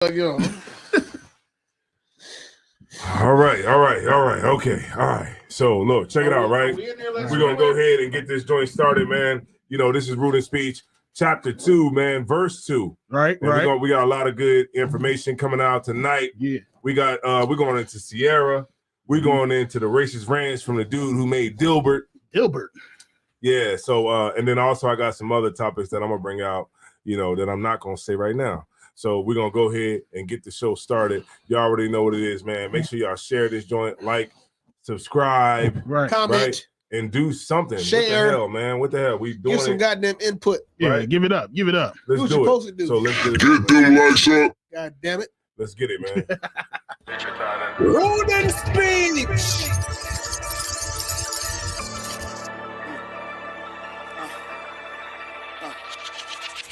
All right. Okay. All right. So look, check it out, right? We're gonna go ahead and get this joint started, man. You know, this is Root and Speech, chapter 2, man, verse 2. Right. We got a lot of good information coming out tonight. Yeah. We're going into Ciara. We're going into the racist rants from the dude who made Dilbert. Yeah. So and then also I got some other topics that I'm gonna bring out, you know, that I'm not gonna say right now. So we're going to go ahead and get the show started. Y'all already know what it is, man. Make sure y'all share this joint, like, subscribe, comment, and do something. Share. What the hell, man? What the hell? We doing Give some goddamn input. Yeah, right? Give it up. Let's do what do you're it. supposed to do. So let's get it. Get them likes up. God damn it. Let's get it, man. Root and Speech.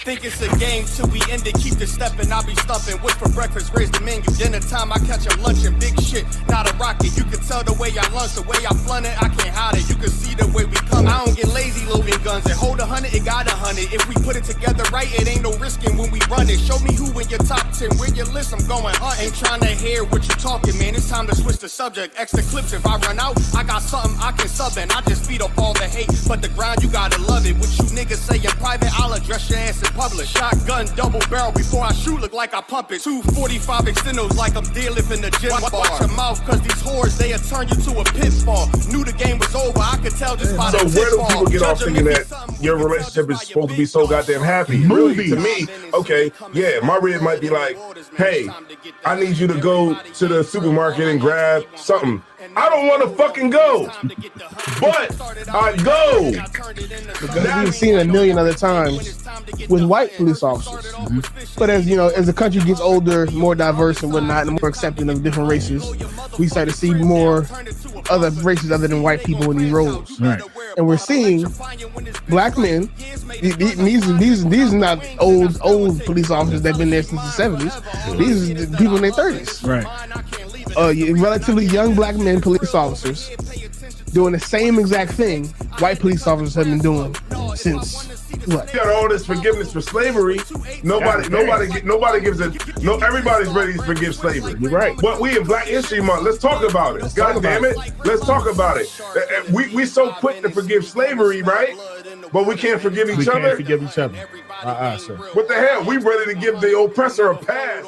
Think it's a game till we end it, keep the steppin', I be stumping. Wait for breakfast, raise the menu, dinner time, I catch 'em lunching. Big shit, not a rocket, you can tell the way I lunch, the way I flaunt it, I can't hide it. You can see the way we come, I don't get lazy loading guns. It hold 100, it got 100. If we put it together right, it ain't no risking when we run it. Show me who in your top 10, where your list, I'm going hunt. Ain't trying to hear what you talking, man, it's time to switch the subject. Extra clips, if I run out, I got something I can sub in. I just feed off all the hate, but the ground, you gotta love it. What you niggas say in private, I'll address your ass in public. Shotgun, double barrel, before I shoot, look like I pump it. 245 extendos like I'm deadlifting the gym bar. Watch your mouth, cause these whores, they'll turn you to a pitfall. Knew the game was over, I could tell just by the So where do people get off thinking that your relationship is supposed to be so goddamn happy? Really, to me, okay, yeah, my rib might be like, hey, I need you to go to the supermarket and grab something. I don't want to fucking go, but I go. Because we've seen it a million other times with white police officers. But as you know, as the country gets older, more diverse and whatnot, and more accepting of different races, we start to see more other races other than white people in these roles. Right. And we're seeing black men. These are not old police officers that've been there since the 70s. These are people in their 30s. Right. Relatively young black men, police officers, doing the same exact thing white police officers have been doing since what? You got all this forgiveness for slavery. Everybody's ready to forgive slavery. You're right. But we in Black History Month, let's talk about it. God damn it. Let's talk about it. We so quick to forgive slavery, right? But we can't forgive each other. We can't forgive each other. Sir. What the hell? We ready to give the oppressor a pass.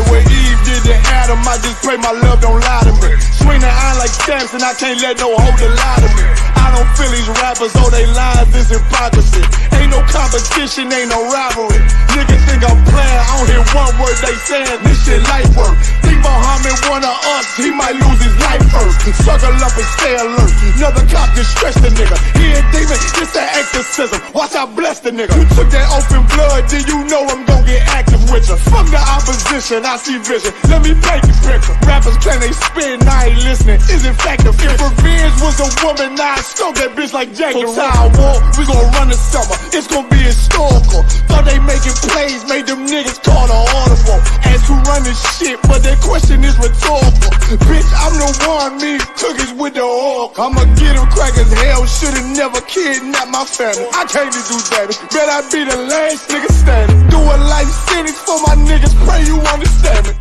Where Eve did to Adam, I just pray my love don't lie to me. Swing the iron like stamps and I can't let no holder lie to me. I don't feel these rappers, oh they lies, this hypocrisy. Ain't no competition, ain't no rivalry. Niggas think I'm playing, I don't hear one word they saying, this shit light work. Think Muhammad one of us, he might lose his life first. Suckle up and stay alert, another cop just stretch the nigga. He a demon, it's that exorcism, watch I bless the nigga. You took that open blood, then you know I'm gon' get active with ya. Fuck the opposition, I see vision, let me paint the picture. Rappers claim they spit and I ain't listening, is it factive? If revenge was a woman, I stroke that bitch like Jack the Ripper. War, we gon' run the summer, it's gon' be historical. Thought they making plays, made them niggas call the audible. Ask who run this shit, but that question is rhetorical. Bitch, I'm the one, me cookies with the oil. I'ma get them crackers, hell, should've never kidnapped my family. I can't do that, bet I be the last nigga standing. Do a life sentence for my niggas, pray you understand me.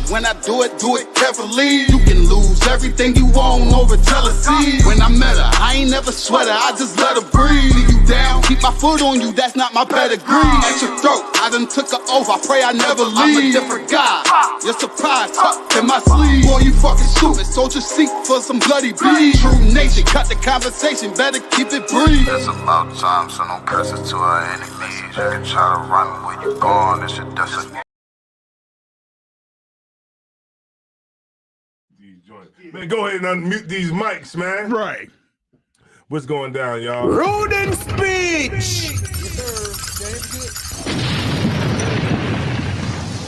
When I do it carefully. You can lose everything you own over jealousy. When I met her, I ain't never sweat her, I just let her breathe. See you down, keep my foot on you, that's not my pedigree. At your throat, I done took her oath, I pray I never leave. I'm a different guy, you're surprised, tucked in my sleeve. Boy, you fucking stupid, soldier seek for some bloody beef. True nature, cut the conversation, better keep it brief. It's about time, so don't curse it to our enemies. You can try to run where you going, it's your destiny. these joints. Man, go ahead and unmute these mics, man. Right. What's going down, y'all? Rude and speech.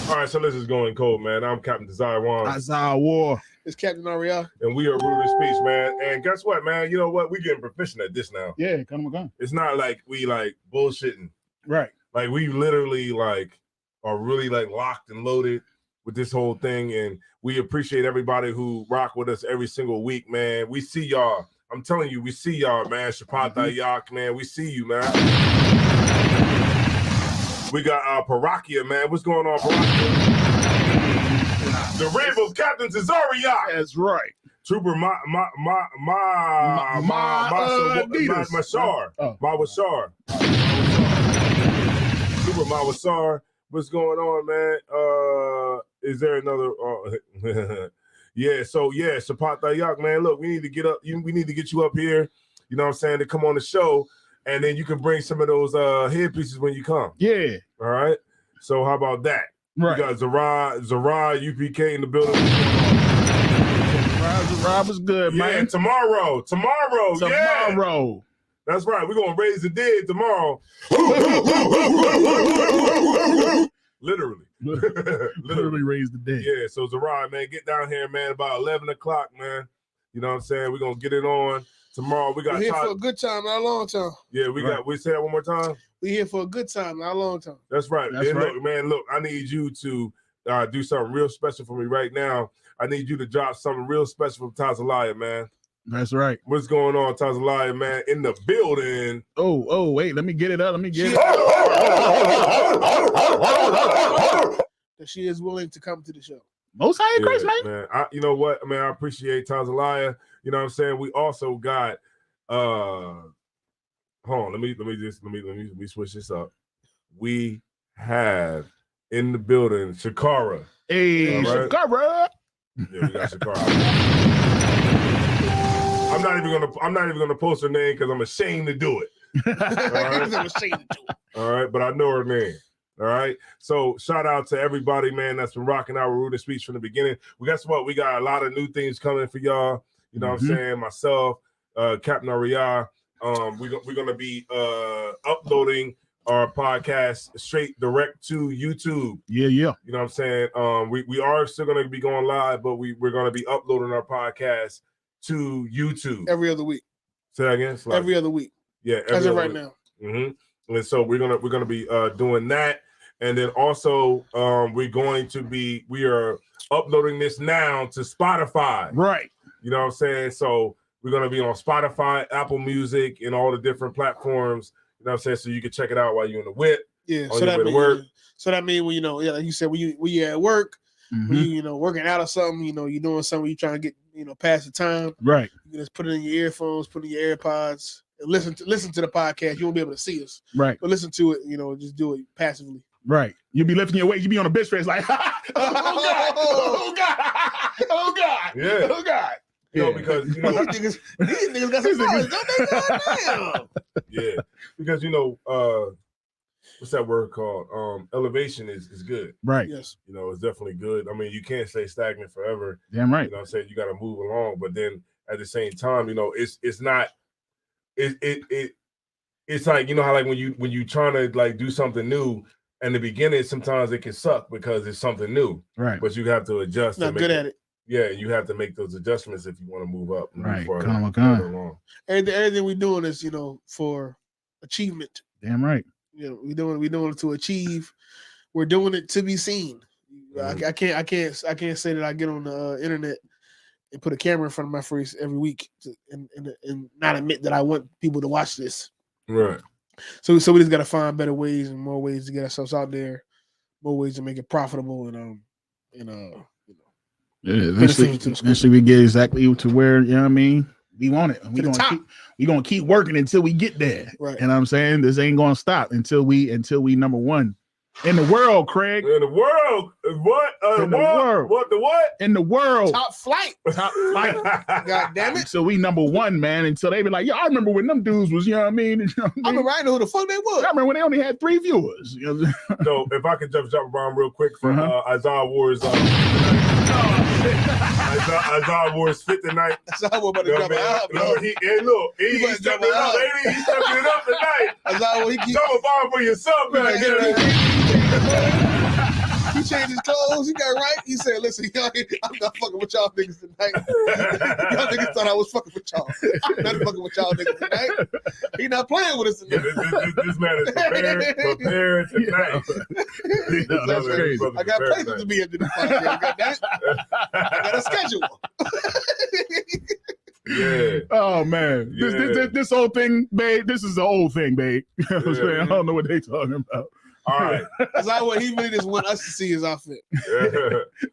All right, so this is going cold, man. I'm Captain Desire One. Isaiah War. It's Captain Aria. And we are Rude and Speech, man. And guess what, man? You know what? We're getting proficient at this now. Yeah, come on. It's not like we like bullshitting. Right. Like we literally like are really like locked and loaded with this whole thing. And we appreciate everybody who rock with us every single week, man. We see y'all. I'm telling you, we see y'all, man. Shapata Yak, man. We see you, man. We got Parakia, man. What's going on, Parakia? The Rainbow Captain Tazariak. That's right. Trooper Mashar. Mawashar. Trooper Mawashar. What's going on, man? Is there another yeah, so yeah, Shapat Dayak, man. Look, we need to get up, we need to get you up here, you know what I'm saying, to come on the show, and then you can bring some of those headpieces when you come. Yeah. All right. So how about that? Right. We got Zara UPK in the building. Zara was good, man. Yeah, tomorrow. Yeah. That's right. We're gonna raise the dead tomorrow. Literally. Literally raise the dead. Yeah, so Zara, man, get down here, man, about 11 o'clock, man. You know what I'm saying? We're gonna get it on tomorrow. We got We're here for a good time, not a long time. Yeah, we say that one more time. We're here for a good time, not a long time. That's right. That's right. Look, I need you to do something real special for me right now. I need you to drop something real special from Tazalaya, man. That's right. What's going on, Tazalaya, man? In the building. Oh, wait, let me get it up. That she is willing to come to the show. Most high in Christ, man. You know what, man? I appreciate Tazalaya. You know what I'm saying? We also got hold on, let me switch this up. We have in the building Ciara. Hey, right? Ciara. Yeah, we got Ciara. I'm not even gonna post her name because I'm ashamed to do it. All right, but I know her name. All right. So shout out to everybody, man, that's been rocking our Rude and Speech from the beginning. Guess what? We got a lot of new things coming for y'all. You know what I'm saying? Myself, Captain Aria. We're gonna be uploading our podcast straight direct to YouTube. Yeah. You know what I'm saying? We are still gonna be going live, but we're gonna be uploading our podcast to YouTube every other week. Say that again. Every other week. Yeah, as of right now. And so we're gonna be doing that, and then also we are uploading this now to Spotify. Right. You know what I'm saying? So we're gonna be on Spotify, Apple Music, and all the different platforms. You know what I'm saying? So you can check it out while you're in the whip. Yeah. So that means when like you said, when you at work. When you working out or something, you're doing something, you're trying to get pass the time. Right. You can just put it in your earphones, put it in your AirPods, and listen to the podcast. You won't be able to see us. Right. But listen to it, just do it passively. Right. You'll be lifting your weight. You'll be on a bench press like, oh God. Yeah. Oh God. Because these niggas got some knowledge, don't they? Goddamn. Yeah. Because what's that word called? Elevation is good. Right. Yes. It's definitely good. I mean, you can't stay stagnant forever. Damn right. You know what I'm saying? You got to move along, but then at the same time, it's not it's like, how like when you trying to like do something new, in the beginning sometimes it can suck because it's something new. Right. But you have to adjust. Not good at it. Yeah, you have to make those adjustments if you want to move up. Right. Move along. Everything we're doing is, for achievement. Damn right. We're doing it to achieve. We're doing it to be seen. I can't say that I get on the internet and put a camera in front of my face every week and not admit that I want people to watch this. Right. So we just got to find better ways and more ways to get ourselves out there, more ways to make it profitable and eventually we get exactly to where we want it. We're gonna keep working until we get there. Right. And I'm saying this ain't gonna stop until we number one. In the world, Craig. In the world. What? In the world. What? The what? In the world. Top flight. Top flight. God damn it. So we number one, man. Until they be like, yo, I remember when them dudes was, you know what I mean? I remember I know who the fuck they was. I remember when they only had 3 viewers. So if I could jump around real quick for Isaiah Ward's Isaiah Ward's fit tonight. That's how we're about to jump out. He's stepping it up, lady. He's stepping it up tonight. Jump a bomb for yourself, man. He changed his clothes. He got right. He said, "Listen, I'm not fucking with y'all niggas tonight. Y'all niggas thought I was fucking with y'all. I'm not fucking with y'all niggas tonight. He not playing with us tonight. This man is prepared tonight. That's crazy. I got places to be at the podcast. I got a schedule." Yeah. Oh man. Yeah. This whole thing, babe. This is the old thing, babe. You know what I'm saying? I don't know what they talking about. All right. That's not what he really just want us to see his outfit.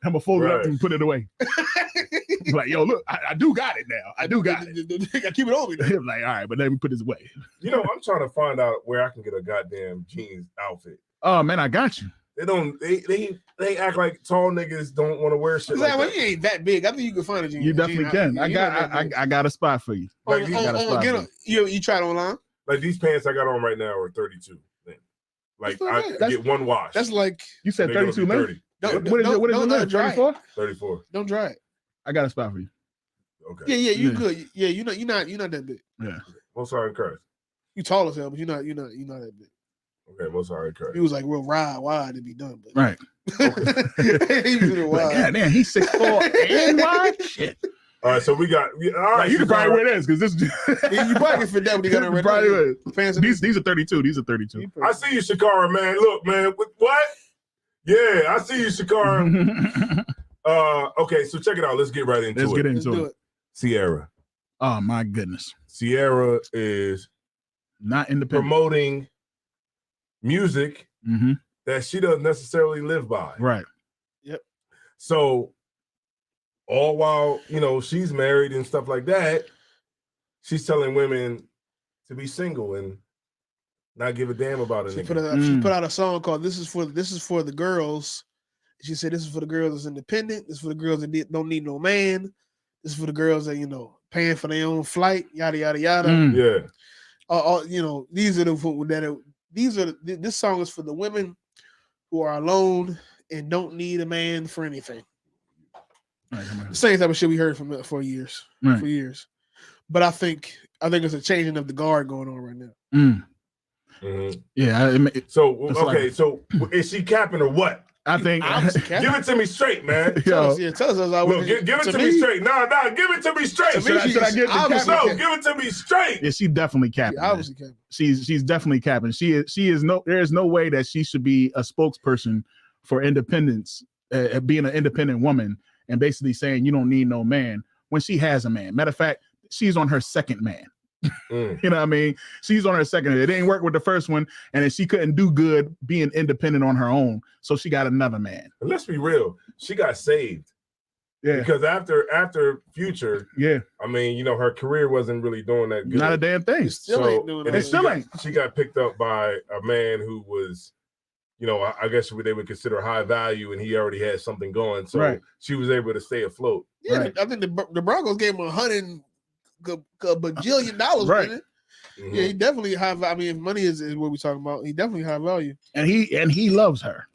I'm gonna fold it up and put it away. Like, yo, look, I do got it now. I do got it. I keep it on me. Like, all right, but let me put this away. You know, I'm trying to find out where I can get a goddamn jeans outfit. Oh man, I got you. They don't. They act like tall niggas don't want to wear shit. Like well, you ain't that big. I think you can find a jeans. You definitely can. I got a spot for you. Like you tried online. Like these pants I got on right now are 32. Like I get one wash. That's like you said 32 length. What is it? Length? 34? 34. Don't dry it. I got a spot for you. Okay. Yeah, you good. Yeah, you're not that big. Yeah. Most sorry, Chris. You tall as hell, but you're not that big. Okay, most sorry, Chris. He was like real wide to be done, but right. Okay. He was real wide. God damn, he's 6'4" and wide. Shit. All right, so we got. All right, you can probably wear this because this. You probably can fit that when you got on red. These are 32. These are 32. I see you, Shakara, man. Look, man. What? Yeah, I see you, Shakara. Okay, so check it out. Let's get right into it. Let's get into it. Ciara. Oh my goodness. Ciara is not independent. Promoting music that she doesn't necessarily live by. Right. Yep. So all while, she's married and stuff like that, she's telling women to be single and not give a damn about it. She put out a song called "This is for the girls." She said, "This is for the girls that's independent. This is for the girls that don't need no man. This is for the girls that paying for their own flight. Yada yada yada." Yeah. These are this song is for the women who are alone and don't need a man for anything. Right, the same type of shit we heard from for years. Right. For years. But I think it's a changing of the guard going on right now. Yeah. So is she capping or what? I think give it to me straight, man. Tell us. Give it to me straight. Nah, give it to me straight. Should I give it? Give it to me straight. Yeah, she definitely capping. Obviously capping. She's definitely capping. There is no way that she should be a spokesperson for independence, being an independent woman, and basically saying you don't need no man when she has a man. Matter of fact, she's on her second man. You know what I mean? She's on her second. It didn't work with the first one, and then she couldn't do good being independent on her own, so she got another man. And let's be real, she got saved. Yeah, because after Future, yeah, I mean, her career wasn't really doing that good. Not a damn thing. Still ain't doing that. She got picked up by a man who was, I guess they would consider high value, and he already had something going, so she was able to stay afloat. Yeah, right. I think the Broncos gave him $100 bajillion. Right. Yeah, he definitely high value. I mean, if money is what we're talking about, he definitely high value. And he loves her.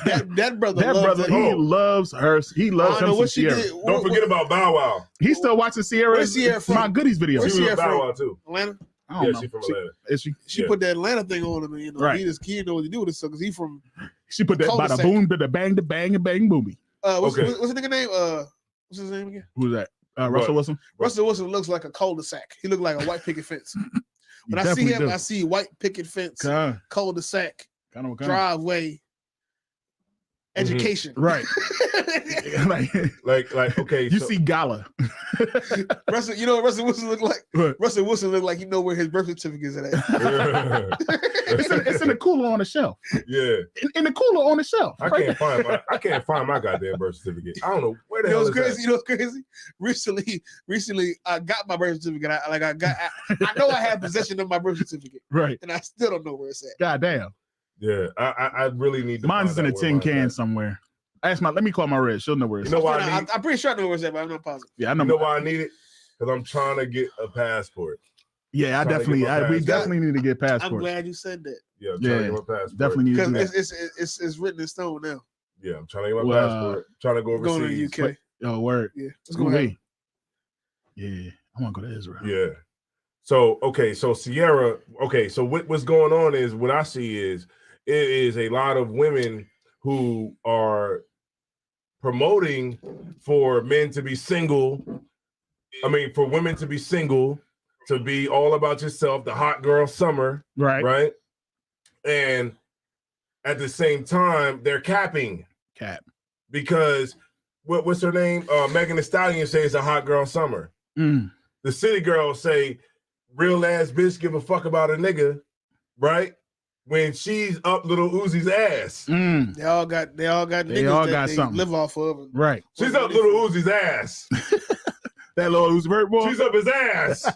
That brother, he loves her. He loves him. What she did. Don't forget about Bow Wow. He's still watching Ciara's My Goodies video. Where's She was Bow Wow too. Atlanta. She's from Atlanta. Is she? She put that Atlanta thing on him, and right. He didn't know what to do with this because he's from. She put that bada boom, bada bang, the bang, and bang, boomy. What's the nigga name? What's his name again? Who's that? Russell Wilson. Russell Wilson looks like a cul-de-sac. He looked like a white picket fence. When I see him, I see white picket fence, cul-de-sac, driveway, education. Right. like okay. You see Gala. Russell, you know what Russell Wilson look like? What? Russell Wilson look like where his birth certificate is at. It's in the cooler on the shelf. Yeah. In the cooler on the shelf. I can't find my goddamn birth certificate. I don't know where the hell is crazy. You know what's crazy? Recently, I got my birth certificate. I know I have possession of my birth certificate. Right. And I still don't know where it's at. God damn. Yeah, I really need to. Mine's in a tin can somewhere. Let me call my red. She'll know where it's. You know why I need? I'm pretty sure I know where it's at, but I'm not positive. Yeah, I know. You know why I need it? Because I'm trying to get a passport. Yeah, we definitely need to get passports. I'm glad you said that. Yeah, I'm trying to get my passport. Definitely need to do because it's written in stone now. Yeah, I'm trying to get my passport. Trying to go overseas. Going to the UK. Oh, word. Yeah, let's go ahead. Yeah, I want to go to Israel. Yeah. So Ciara. Okay, so what's going on is what I see is it is a lot of women who are promoting for men to be single. I mean, for women to be single, to be all about yourself, the hot girl summer, right? And at the same time, they're capping. Because what's her name? Megan Thee Stallion says it's a hot girl summer. The city girls say real ass bitch give a fuck about a nigga, right? When she's up Little Uzi's ass. They all got niggas that they something. live off of. Right. She's up Little Uzi's ass. That little Uzi Vert boy. She's up his ass.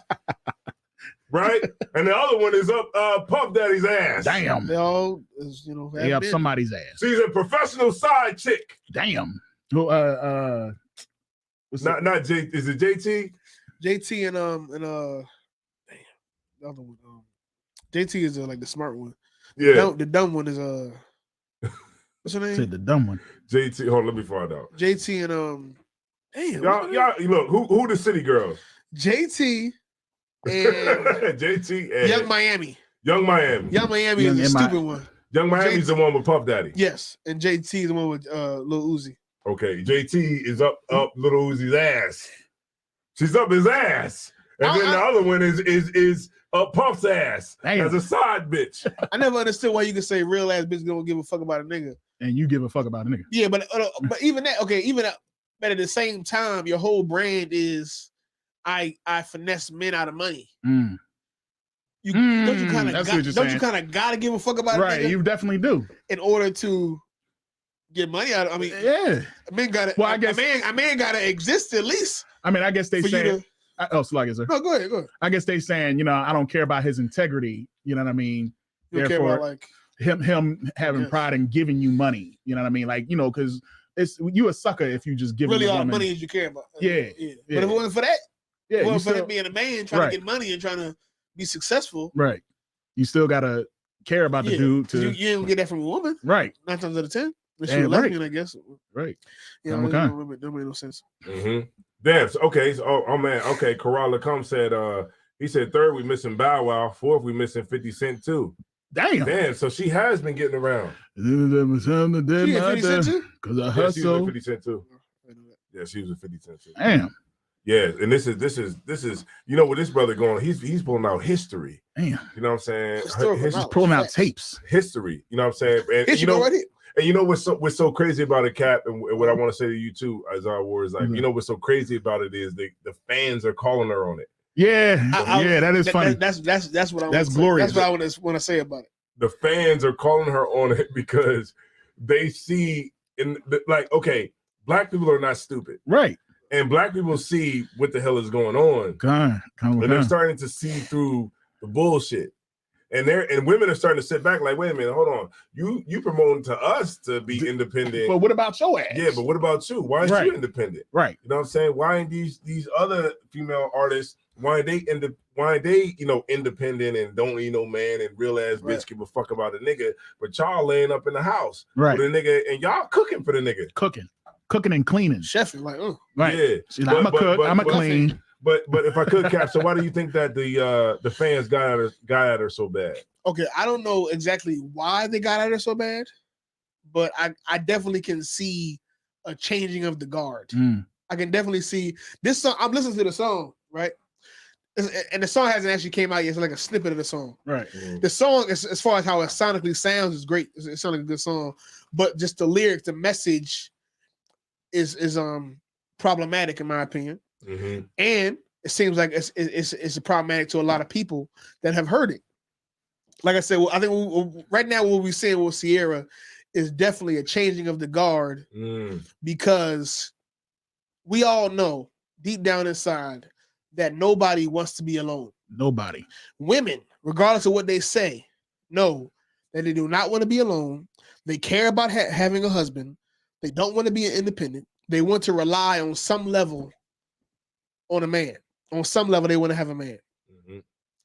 Right? And the other one is up Puff Daddy's ass. Damn. They all, they up somebody's ass. She's a professional side chick. Damn. Not J. Is it JT? JT and damn, the other one. JT is like the smart one. Yeah. The dumb one is what's her name? Say the dumb one. JT. Hold on, let me find out. JT and damn. Y'all look, who the city girls? JT and JT and Young Miami. Young Miami is the stupid one. Young Miami's the one with Puff Daddy. Yes, and JT is the one with Lil Uzi. Okay, JT is up Little Uzi's ass. She's up his ass, and then the other one is up Puff's ass as a side bitch. I never understood why you could say real ass bitch don't give a fuck about a nigga, and you give a fuck about a nigga. Yeah, but even that, but at the same time, your whole brand is I finesse men out of money. Don't you kind of gotta give a fuck about right? A nigga you definitely do in order to get money out of. I mean, yeah, a man gotta. Well, I guess a man gotta exist at least. I mean, I guess they say. Sir. No, go ahead. I guess they saying, I don't care about his integrity. You know what I mean? You don't care about like him having pride in giving you money. You know what I mean? Like, because you a sucker if you just give really all the money as you care about. Yeah. But if it wasn't for that, if it wasn't for him being a man trying to get money and trying to be successful. Right. You still gotta care about the dude. You don't get that from a woman. Right. 9 times out of 10. Unless you're a lesbian, I guess. Right. Yeah, don't make no sense. Mm-hmm. Damn. Okay. So, oh man. Okay. Corral Come said. He said 3rd we missing Bow Wow. 4th we missing 50 Cent too. Damn. So she has been getting around. Because I hustle. She was with 50 Cent too. Yeah, she was with 50 Cent too. Damn. Yeah, and this is with this brother going. He's pulling out history. Damn. You know what I'm saying? He's pulling out tapes. History. You know what I'm saying? And and you know what's so crazy about it, Cap, and what I want to say to you too, as our words, like, what's so crazy about it is the fans are calling her on it. Yeah, that is funny. That's what I. That's glorious. That's what I want to say about it. The fans are calling her on it because they see okay, black people are not stupid, right? And black people see what the hell is going on. And they're starting to see through the bullshit. And women are starting to sit back like, wait a minute, hold on. You promoting to us to be independent. But what about your ass? Yeah, but what about you? Why aren't you independent? Right. You know what I'm saying? Why ain't these other female artists, why ain't they independent and don't need no man and real ass bitch give a fuck about a nigga, but y'all laying up in the house with a nigga and y'all cooking for the nigga. Cooking and cleaning. Chefing, like, right. Yeah. She's like, I'm a cook, I'm a clean. But if I could, Cap, so why do you think that the fans got at her so bad? Okay, I don't know exactly why they got at her so bad, but I definitely can see a changing of the guard. I can definitely see this song. I'm listening to the song, right? And the song hasn't actually came out yet. It's like a snippet of the song. Right. The song, as far as how it sonically sounds, is great. It sounds like a good song, but just the lyrics, the message is problematic in my opinion. Mm-hmm. And it seems like it's problematic to a lot of people that have heard it. Like I said, I think right now what we're seeing with Ciara is definitely a changing of the guard because we all know deep down inside that nobody wants to be alone. Nobody. Women, regardless of what they say, know that they do not want to be alone. They care about having a husband. They don't want to be an independent. They want to rely on some level on a man. On some level, they want to have a man. Mm-hmm.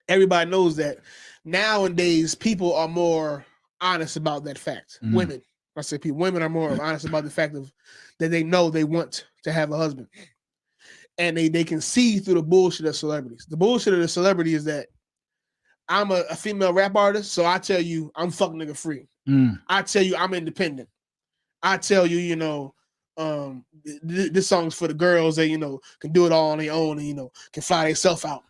Everybody knows that. Nowadays, people are more honest about that fact. Mm-hmm. Women, I say people, women are more honest about the fact of that they know they want to have a husband. And they can see through the bullshit of celebrities. The bullshit of the celebrity is that I'm a female rap artist, so I tell you I'm fuck nigga free. I tell you I'm independent. I tell you, this song's for the girls that, can do it all on their own and, can fly themselves out.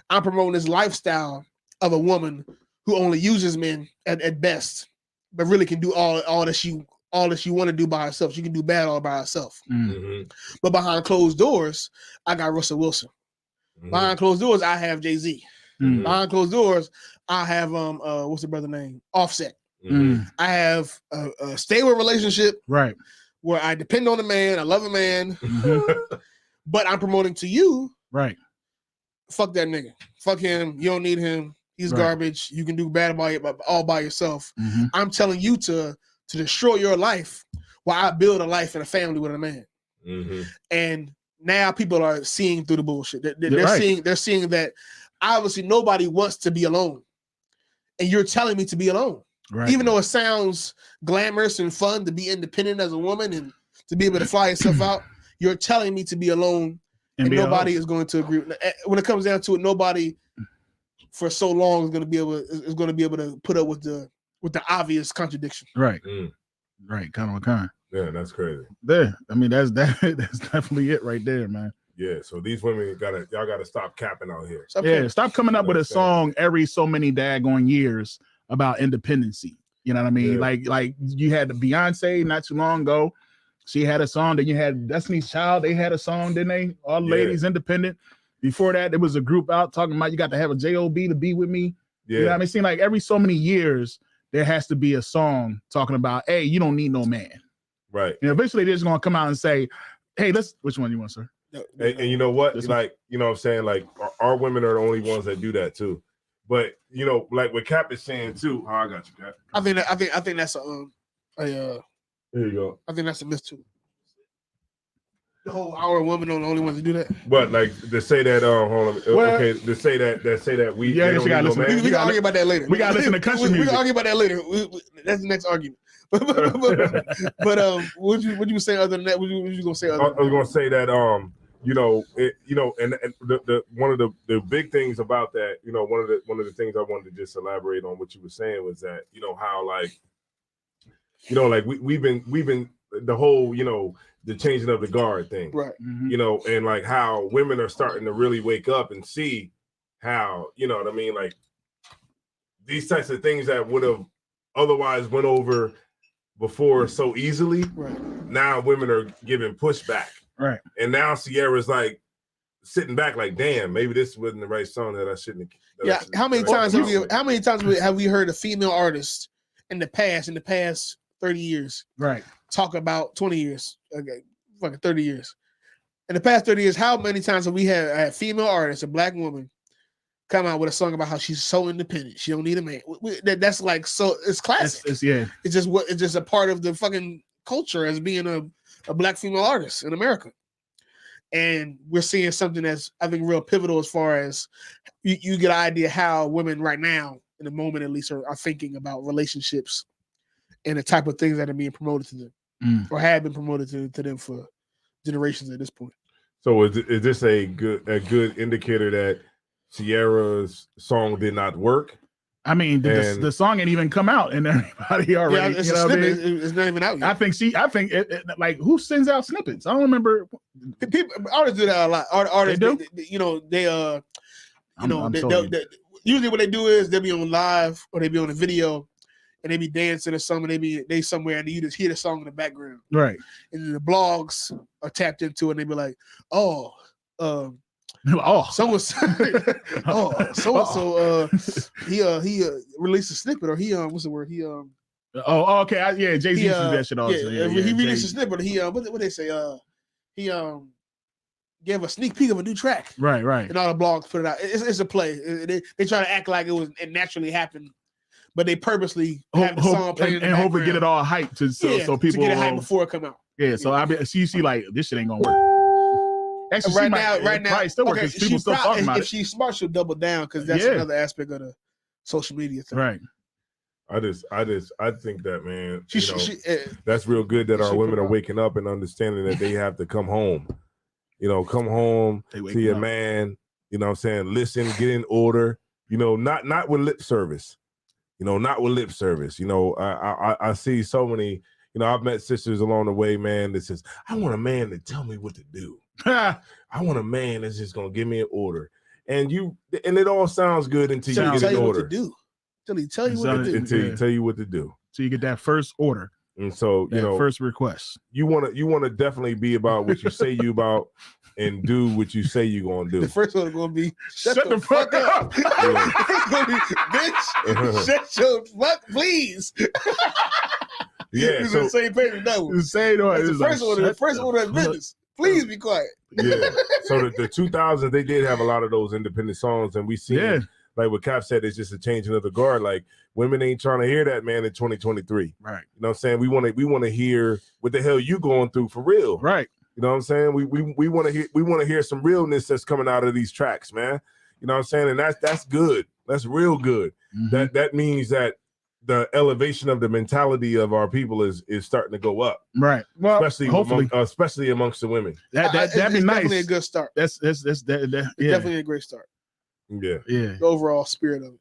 I'm promoting this lifestyle of a woman who only uses men at best, but really can do all that she want to do by herself. She can do bad all by herself. Mm-hmm. But behind closed doors, I got Russell Wilson. Mm-hmm. Behind closed doors, I have Jay-Z. Mm-hmm. Behind closed doors, I have what's the brother name? Offset. Mm-hmm. I have a stable relationship, right, where I depend on a man. I love a man, mm-hmm. But I'm promoting to you, right? Fuck that nigga. Fuck him. You don't need him. He's right. Garbage. You can do bad all by yourself. Mm-hmm. I'm telling you to destroy your life while I build a life and a family with a man. Mm-hmm. And now people are seeing through the bullshit. They're right. They're seeing that obviously nobody wants to be alone, and you're telling me to be alone. Right. Even though it sounds glamorous and fun to be independent as a woman and to be able to fly yourself out, you're telling me to be alone, and nobody is going to agree. When it comes down to it, nobody for so long is going to be able to put up with the obvious contradiction. Right. Right. Kind. Yeah, that's crazy. There. I mean, that's definitely it right there, man. Yeah. So these women y'all gotta stop capping out here. Stop coming up with a song every so many daggone years about independency. You know what I mean? Yeah. Like you had the Beyonce not too long ago. She had a song. Then you had Destiny's Child. They had a song, didn't they? All the ladies independent. Before that, there was a group out talking about you got to have a J.O.B. to be with me. Yeah. You know what I mean? It seems like every so many years there has to be a song talking about, hey, you don't need no man. Right. And eventually they're just gonna come out and say, hey, which one you want, sir? And you know what? Like, you know what I'm saying? Like our women are the only ones that do that too. But like what Cap is saying too. Oh, I got you, Cap. I think that's there you go. I think that's a myth too. The whole our women are the only ones to do that. But like to say that hold on. Well, okay, to say that we we can argue about that later. We gotta listen to country music. We can argue about that later. That's the next argument. but what you say other than that? What you gonna say? I was gonna say that and the one of the big things about that, one of the things I wanted to just elaborate on what you were saying was that how like we've been the whole the changing of the guard thing, right? Mm-hmm. And like how women are starting to really wake up and see how what I mean, like these types of things that would have otherwise went over before so easily, right? Now women are giving pushback, right? And now Ciara's like sitting back, like, damn, maybe this wasn't the right song that I shouldn't. How many times have we heard a female artist in the past 30 years, right, talk about 20 years, fucking 30 years? In the past 30 years, how many times have we had a female artist, a black woman, come out with a song about how she's so independent, she don't need a man? That's like, so it's classic. It's just a part of the fucking culture as being a black female artist in America. And we're seeing something that's, I think, real pivotal as far as you get an idea how women right now, in the moment at least, are thinking about relationships and the type of things that are being promoted to them or have been promoted to them for generations at this point. So is this a good indicator that Ciara's song did not work? I mean, the song ain't even come out, and everybody already. Yeah, it's a snippet. It's not even out yet. I think like who sends out snippets? I don't remember. Artists do that a lot. Artists, they do? Usually what they do is they'll be on live or they be on a video, and they be dancing or something. They somewhere, and you just hear the song in the background, right? And then the blogs are tapped into it, and they be like, so he released a snippet, or he what's the word? Okay, Jay-Z do that shit also. He released a snippet. He what they say? He gave a sneak peek of a new track. Right. And all the blogs put it out. It's a play. They try to act like it naturally happened, but they purposely have the song playing and hope to get it all hyped so people to get it hyped before it come out. Yeah, so you see like this shit ain't gonna work. Actually, right now, still working. People still talking about it. If she's smart, she'll double down because that's another aspect of the social media thing. Right. I think that, man, that's real good that our women are waking up and understanding that they have to come home. Come home to your man. You know what I'm saying? Listen, get in order. Not with lip service. Not with lip service. I see so many. I've met sisters along the way, man, that says, I want a man to tell me what to do. I want a man that's just gonna give me an order. And it all sounds good until you get an order. What to do. Until he tell you what to do. Until he tell you what to do. So you get that first order. And so, first request. You wanna definitely be about what you say you about and do what you say you're gonna do. The first one is gonna be shut the fuck up. It's gonna be, bitch, shut your fuck, please. Yeah, it's the same page with that one. The same one. The first order of business. Please be quiet. Yeah. So the 2000s, they did have a lot of those independent songs, and we see like what Cap said, it's just a changing of the guard. Like women ain't trying to hear that, man, in 2023. Right. You know what I'm saying? We want to hear what the hell you going through for real. Right. You know what I'm saying? We want to hear some realness that's coming out of these tracks, man. You know what I'm saying? And that's good. That's real good. Mm-hmm. That means that the elevation of the mentality of our people is starting to go up. Right. Well, especially amongst the women. That'd be nice. Definitely a good start. That's definitely a great start. Yeah. The overall spirit of it.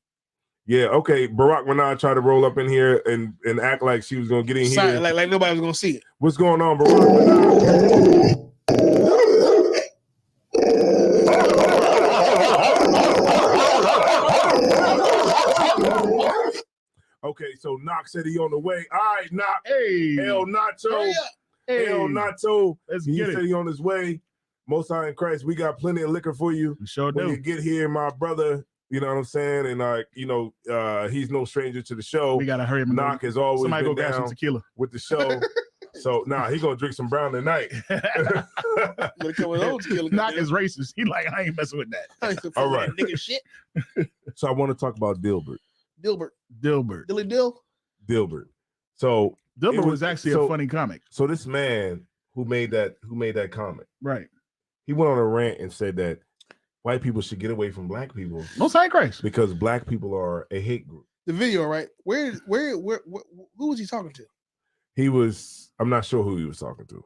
Yeah. Okay. Barack Minaj tried to roll up in here and act like she was gonna get in here. Like nobody was gonna see it. What's going on, Barack? Okay, so Knock said he on the way. All right, Knock. Hey. El Nacho. Hey. El Nacho. He said he on his way. Most High in Christ, we got plenty of liquor for you. We sure when do. you get here, my brother, you know what I'm saying? And he's no stranger to the show. We gotta hurry him. Knock has always somebody been go down some tequila with the show. So he gonna drink some brown tonight. Knock is racist. He like, I ain't messing with that. All right. Nigga shit. So I want to talk about Dilbert. Dilly Dill. Dilbert. So Dilbert was actually a funny comic. So this man who made that comic, right? He went on a rant and said that white people should get away from black people. Most High Christ. Because black people are a hate group. The video, right? Where who was he talking to? I'm not sure who he was talking to.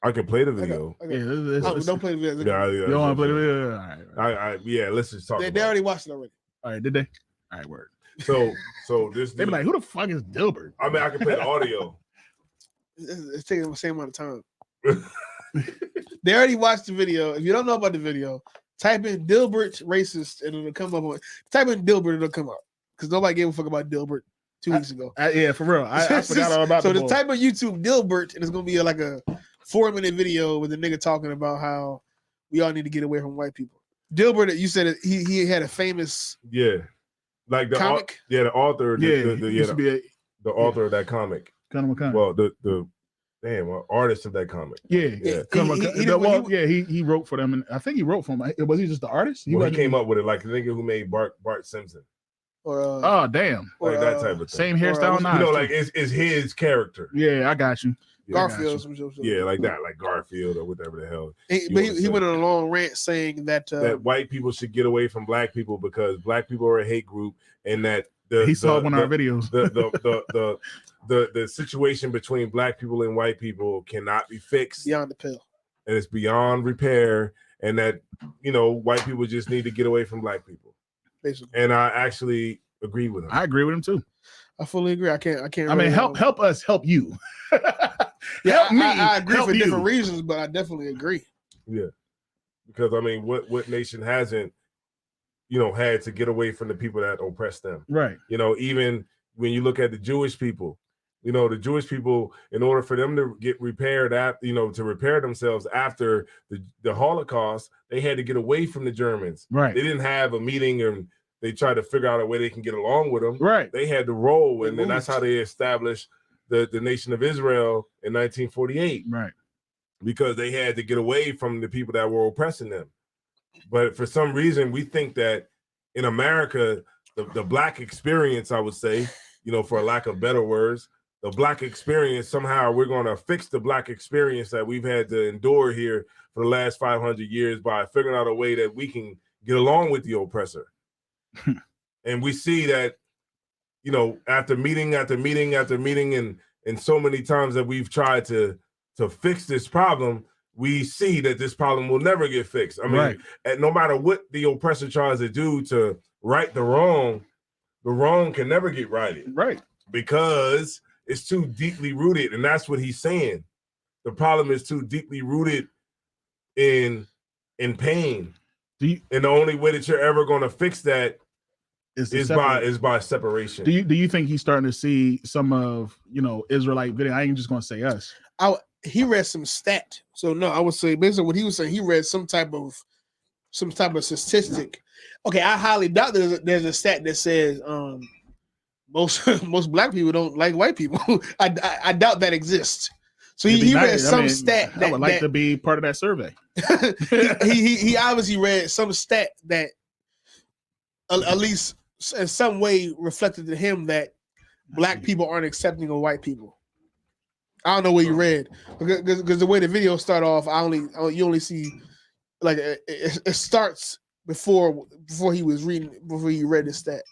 I can play the video. Don't play the video. You don't want to play the video? All right. Let's just talk. They already watched it already. All right, did they? All right, word. So this they be like, who the fuck is Dilbert? I mean, I can play the audio. It's taking the same amount of time. They already watched the video. If you don't know about the video, type in Dilbert racist and it'll come up. Type in Dilbert, it'll come up because nobody gave a fuck about Dilbert 2 weeks ago. Yeah, for real. I forgot all about. So the type of YouTube Dilbert and it's gonna be like a 4-minute video with a nigga talking about how we all need to get away from white people. Dilbert, you said he had a famous like the comic. The author. The author of that comic. Well, the artist of that comic. He wrote for them, and I think he wrote for them. Was he just the artist? He came up with it, like the nigga who made Bart Simpson. Or damn, like that type of thing. Same hairstyle, like it's his character. Yeah, I got you. Garfield, like that, like Garfield or whatever the hell. He went on a long rant saying that white people should get away from black people because black people are a hate group, and that he saw one of our videos. The situation between black people and white people cannot be fixed beyond the pill, and it's beyond repair, and that white people just need to get away from black people. Basically, and I actually agree with him. I agree with him too. I fully agree. I can't. I mean, help us help you. Help me. I agree for different reasons, but I definitely agree. Yeah, because I mean, what nation hasn't, had to get away from the people that oppress them? Right. Even when you look at the Jewish people, the Jewish people, in order for them to get repaired, to repair themselves after the Holocaust, they had to get away from the Germans. Right. They didn't have a meeting and they tried to figure out a way they can get along with them. Right. They had to roll, and then that's how they established the nation of Israel in 1948. Right. Because they had to get away from the people that were oppressing them. But for some reason, we think that in America, the black experience, I would say, for a lack of better words, the black experience, somehow we're going to fix the black experience that we've had to endure here for the last 500 years by figuring out a way that we can get along with the oppressor. And we see that, after meeting after meeting after meeting, and so many times that we've tried to fix this problem, we see that this problem will never get fixed. I mean, and no matter what the oppressor tries to do to right the wrong can never get righted. Right. Because it's too deeply rooted. And that's what he's saying. The problem is too deeply rooted in pain. And the only way that you're ever going to fix that is by separation. Do you think he's starting to see some of, Israelite video? I ain't just going to say us. He read some stat. So no, I would say basically what he was saying, he read some type of statistic. Okay, I highly doubt there's a stat that says most black people don't like white people. I doubt that exists. So he read some stat that I would like to be part of that survey. he obviously read some stat that at least in some way reflected to him that black people aren't accepting of white people. I don't know what you read because the way the video start off, you only see like it starts before he read the stat.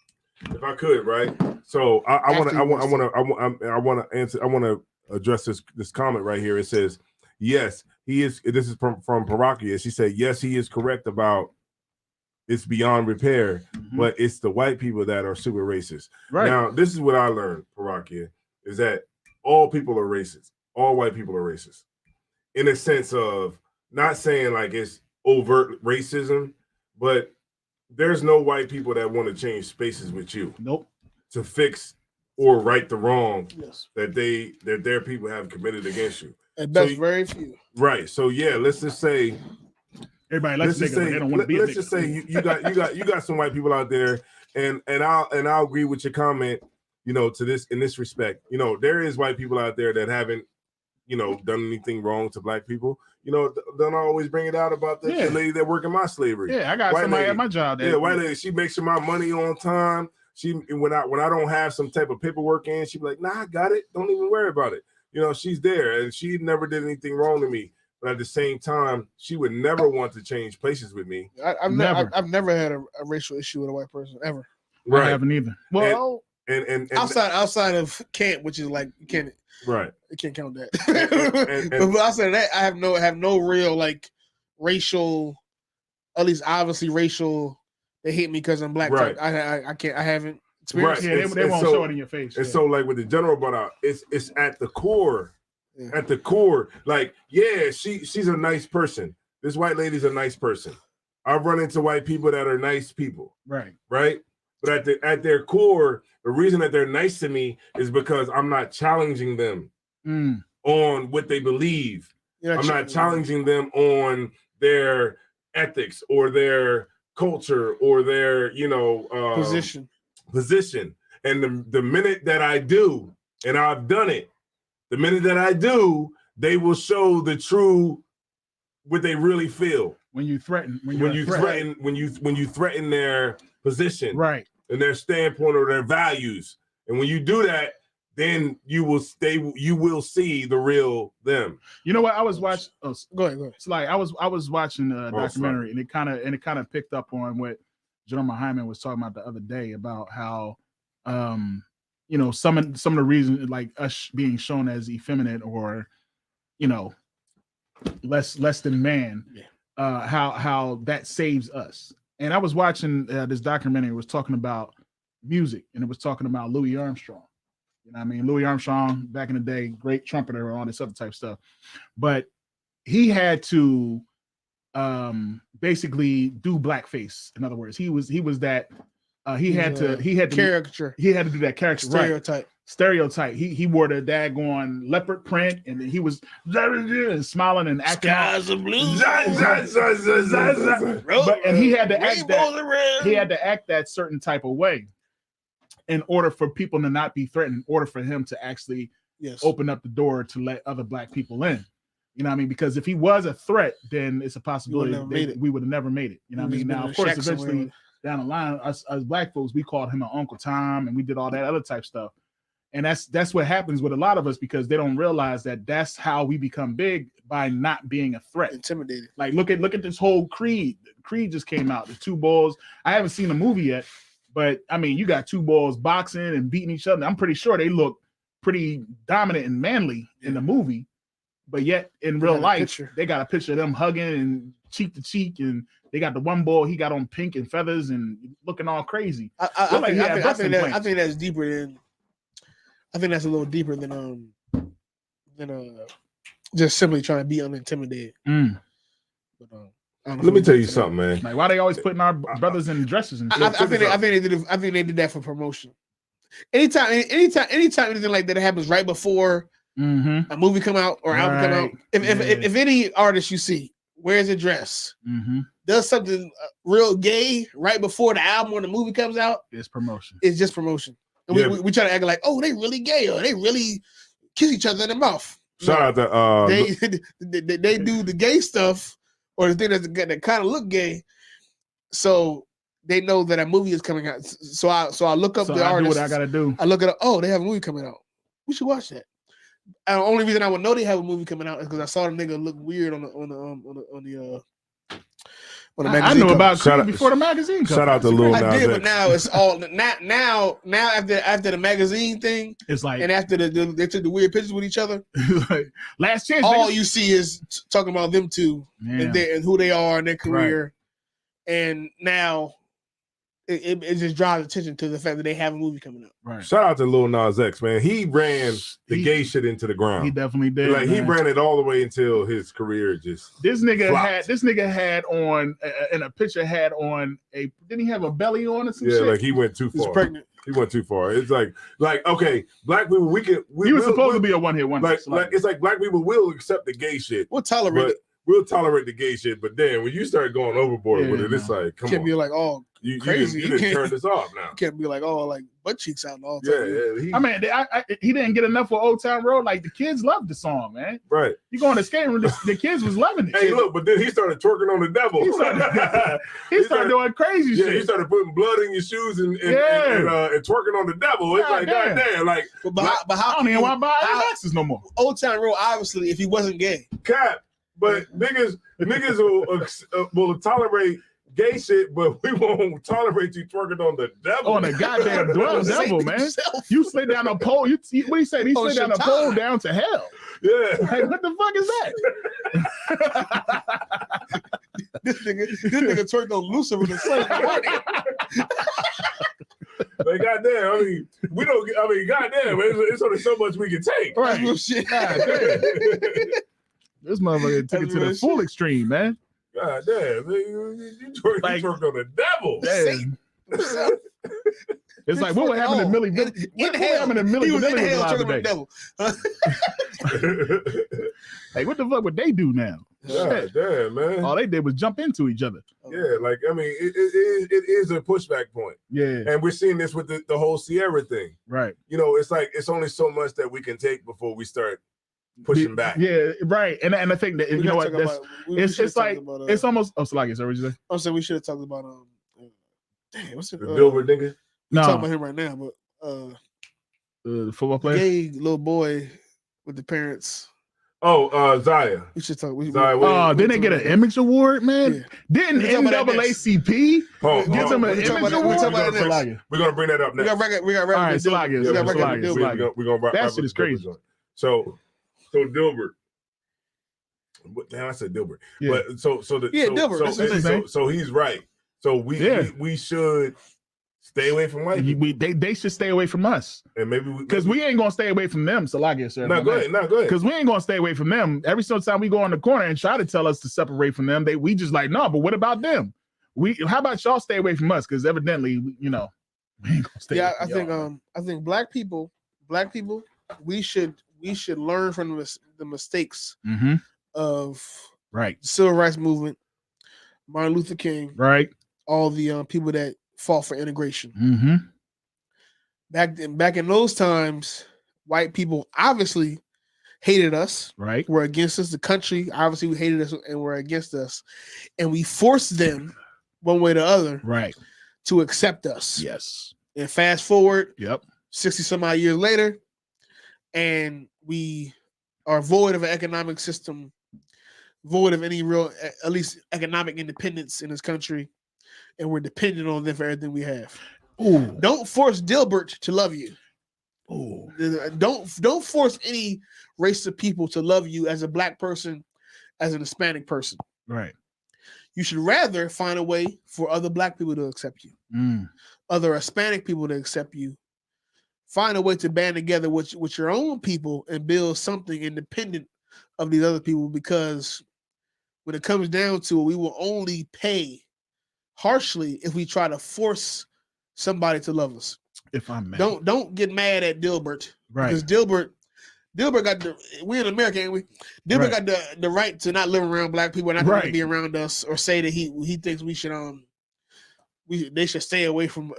If I could, right? So I want to address this comment right here. It says, yes, he is. This is from Parakia. She said, yes, he is correct about it's beyond repair, but it's the white people that are super racist. Right. Now, this is what I learned, Parakia, is that all people are racist. All white people are racist. In a sense of not saying like it's overt racism, but there's no white people that want to change spaces with you. Nope. To fix or right the wrong that their people have committed against you. And that's very few. Right. So yeah, let's just say everybody likes niggas, but they don't want to be a nigga. Let's just say you got some white people out there, and I'll agree with your comment, to this in this respect. There is white people out there that haven't, done anything wrong to black people. Don't always bring it out about the lady that worked in my slavery. Yeah, I got white somebody lady, at my job. White lady, she makes sure my money on time. She when I don't have some type of paperwork in, she be like, nah, I got it. Don't even worry about it. She's there, and she never did anything wrong to me. But at the same time, she would never want to change places with me. I've never had a racial issue with a white person ever. Right. I haven't either. Well, and outside of camp, which is like you can't. Right. You can't count that. But outside of that, I have no real like racial, at least obviously racial. They hate me because I'm black. Right. I haven't experienced. Right. Yeah, they won't show it in your face. And so like with the general brought out, it's at the core. Yeah. At the core, like, yeah, she's a nice person. This white lady's a nice person. I've run into white people that are nice people. Right. Right. But at their core, the reason that they're nice to me is because I'm not challenging them on what they believe. I'm not challenging them on their ethics or their culture or their, position. And the minute that I do, and I've done it, the minute that I do, they will show the true what they really feel. When you threaten, when you threaten their position, right, and their standpoint or their values, and when you do that, then you will see the real them. You know what? I was watching. Oh, go ahead. It's like I was watching a documentary, and it kind of picked up on what Jerome Hyman was talking about the other day about how some of the reasons like us being shown as effeminate or less than man, how that saves us. And I was watching this documentary. It was talking about music, and it was talking about Louis Armstrong. Louis Armstrong back in the day, great trumpeter and all this other type stuff, but he had to basically do blackface. In other words, he was that he had to caricature. He had to do that character stereotype. He wore the daggone leopard print, and he was and smiling and acting. Skies are blue. And he had to act that. He had to act that certain type of way in order for people to not be threatened. In order for him to actually open up the door to let other black people in. Because if he was a threat, then it's a possibility we would have never made it. Now, of course, down the line, us black folks, we called him an Uncle Tom, and we did all that other type stuff. And that's what happens with a lot of us because they don't realize that that's how we become big by not being a threat. Intimidated. Like look at this whole Creed. Creed just came out. The two bulls. I haven't seen the movie yet, but I mean, you got two bulls boxing and beating each other. I'm pretty sure they look pretty dominant and manly in the movie, but yet in real life, they got a picture of them hugging and cheek to cheek, and they got the one ball he got on pink and feathers and looking all crazy. I think that's deeper than. I think that's a little deeper than just simply trying to be unintimidated. But, let me tell you something, man. Like, why they always putting our brothers in dresses and shit? I think they did that for promotion. Anytime anything like that happens right before a movie come out or album come out, if any artist you see wears a dress, does something real gay right before the album or the movie comes out, it's promotion. It's just promotion. And we try to act like, oh, they really gay or they really kiss each other in the mouth. Shout out to they do the gay stuff or the thing that kind of look gay, so they know that a movie is coming out. So I look up the artist. What I gotta do. I look at oh, they have a movie coming out. We should watch that. And the only reason I would know they have a movie coming out is because I saw the nigga look weird on the magazine. I knew about Creed before the magazine. Shout out to Lil Nas I did, X. but now it's all now after the magazine thing, it's like, and after they took the weird pictures with each other. Like, last chance. All you see is talking about them two and who they are and their career, and now it just draws attention to the fact that they have a movie coming up. Right. Shout out to Lil Nas X, man. He ran the gay shit into the ground. He definitely did. Like he ran it all the way until his career just. This nigga flopped. had on in a picture had on a. Didn't he have a belly on or some shit? Yeah, like he went too far. He's pregnant. He went too far. It's like okay, black people he was supposed to be a one-hit wonder. Like it's like black people will accept the gay shit. We'll tolerate it. We'll tolerate the gay shit, but then when you start going overboard with it, it's like, come on. Can't be like, oh, crazy. You didn't turn this off now. You can't be like, oh, like butt cheeks out and all that. Yeah. I mean, he didn't get enough for Old Town Road. Like the kids loved the song, man. Right. You go on the skating room, the kids was loving it. Hey, look, but then he started twerking on the devil. He started doing crazy shit. He started putting blood in your shoes and twerking on the devil. It's like, goddamn, like. But how? I don't even want to buy Maxes no more. Old Town Road, obviously, if he wasn't gay. Cap. But niggas will tolerate gay shit, but we won't tolerate you twerking on the devil. On the goddamn devil, man. You slid down a pole. What he said? He slid down a pole down to hell. Yeah. Like, what the fuck is that? this nigga twerked on Lucifer the Son. Like, goddamn, goddamn, it's only so much we can take. Right. Shit. Goddamn. This motherfucker took it to the full extreme, man. God damn, you twerked on the devil. It's like what would happen to Millie? What happened to Millie Vanilli was alive today? Hey, what the fuck would they do now? God damn, man. All they did was jump into each other. Yeah, like I mean, it is a pushback point. Yeah, and we're seeing this with the whole Ciara thing. Right. You know, it's like it's only so much that we can take before we start pushing back. Yeah, right. And I think that you know what it's like it's almost like it's originally. I'm saying we should have talked about dang, what's it? The Dilbert nigga. No, talking about him right now, but the football player, gay little boy with the parents. Oh, Zaya. We should talk. Didn't they get an image award, man? Yeah. Didn't NAACP give them an image award? We're gonna bring that up next. We got all right, we're gonna wrap that shit is crazy. So Dilbert. Damn, I said Dilbert. Yeah. But Dilbert. So he's right. So we should stay away from white people. They should stay away from us. And maybe because we ain't gonna stay away from them. So I guess go ahead. Because we ain't gonna stay away from them. Every single time we go on the corner and try to tell us to separate from them, we just like, no, but what about them? How about y'all stay away from us? Because evidently, we ain't gonna stay away from I think black people, we should learn from the mistakes of the civil rights movement, Martin Luther King, all the people that fought for integration. Back in those times, white people obviously hated us, were against us. The country obviously hated us and were against us, and we forced them one way or the other, to accept us. Yes. And fast forward, 60 some odd years later, and we are void of an economic system, void of any real, at least economic independence in this country, and we're dependent on them for everything we have. Ooh. Don't force Dilbert to love you. Ooh. Don't force any race of people to love you as a Black person, as an Hispanic person. Right. You should rather find a way for other Black people to accept you, other Hispanic people to accept you. Find a way to band together with your own people and build something independent of these other people, because when it comes down to it, we will only pay harshly if we try to force somebody to love us. If I may. Don't get mad at Dilbert. Right. Because Dilbert got we're in America, ain't we? Dilbert got the right to not live around Black people and not to be around us, or say that he thinks we should they should stay away from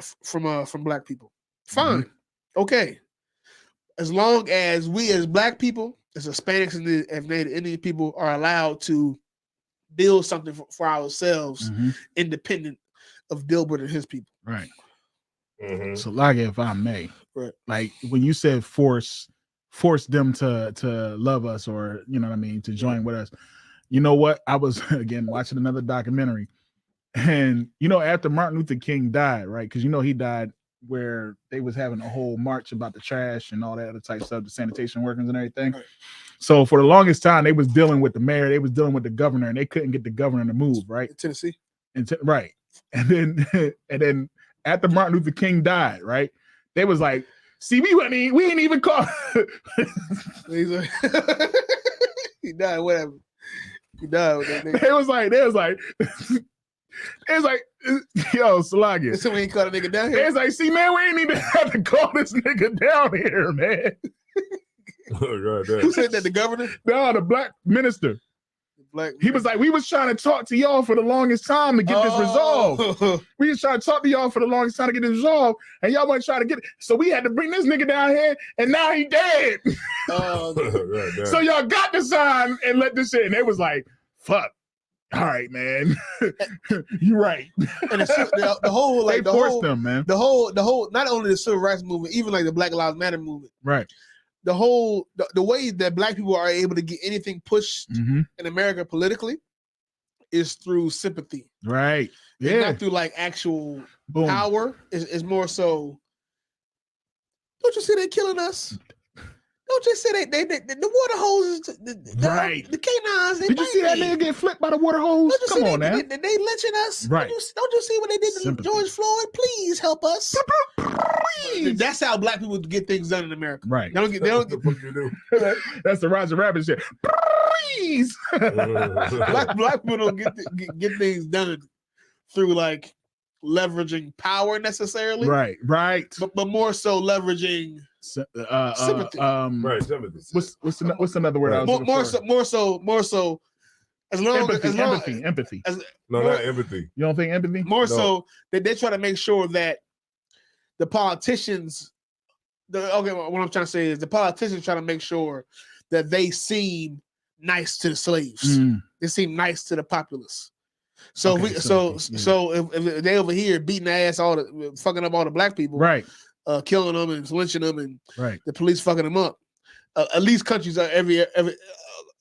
Black people. Fine. Okay. As long as we as Black people, as Hispanics and as Native Indian people are allowed to build something for ourselves, independent of Dilbert and his people. Right. So like, if I may, like when you said force them to love us, or you know what I mean, to join with us. You know what? I was again watching another documentary, and you know, after Martin Luther King died, right? Because you know he died where they was having a whole march about the trash and all that other type stuff, the sanitation workers and everything. Right. So for the longest time, they was dealing with the mayor, they was dealing with the governor, and they couldn't get the governor to move, right? In Tennessee. Right. And then after Martin Luther King died, right? They was like, see, we ain't even called. He died, whatever. He died with that nigga. They was like, yo, Salagia. So we ain't call a nigga down here. It's like, see, man, we ain't even have to call this nigga down here, man. Who said that? The governor? No, the Black minister. He was like, we was trying to talk to y'all for the longest time to get this resolved. We was trying to talk to y'all for the longest time to get this resolved, and y'all weren't trying to get it. So we had to bring this nigga down here, and now he dead. So y'all got to sign and let this shit. And they was like, fuck. All right, man. You're right. And the whole, like, they forced them, man. The whole, not only the civil rights movement, even like the Black Lives Matter movement. Right. The whole, the way that Black people are able to get anything pushed in America politically is through sympathy. Right. Yeah. It's not through like actual power. It's more so, don't you see they killing us? Don't you see they the water hoses, the canines. Did you see that nigga get flipped by the water hose? Come on, man. They lynching us. Right. Don't you see what they did to George Floyd? Please help us. Please. That's how Black people get things done in America. Right. They don't get That's the Roger Rabbit shit. Please. Black people don't get things done through like leveraging power necessarily. Right. But more so leveraging sympathy. Right, sympathy. What's another word? More so. As long empathy. Not empathy. You don't think empathy? More so that they try to make sure that the politicians. What I'm trying to say is the politicians try to make sure that they seem nice to the slaves. They seem nice to the populace. So if they over here beating the ass, fucking up all the Black people, right? Killing them and lynching them, and right. the police fucking them up. At least countries are every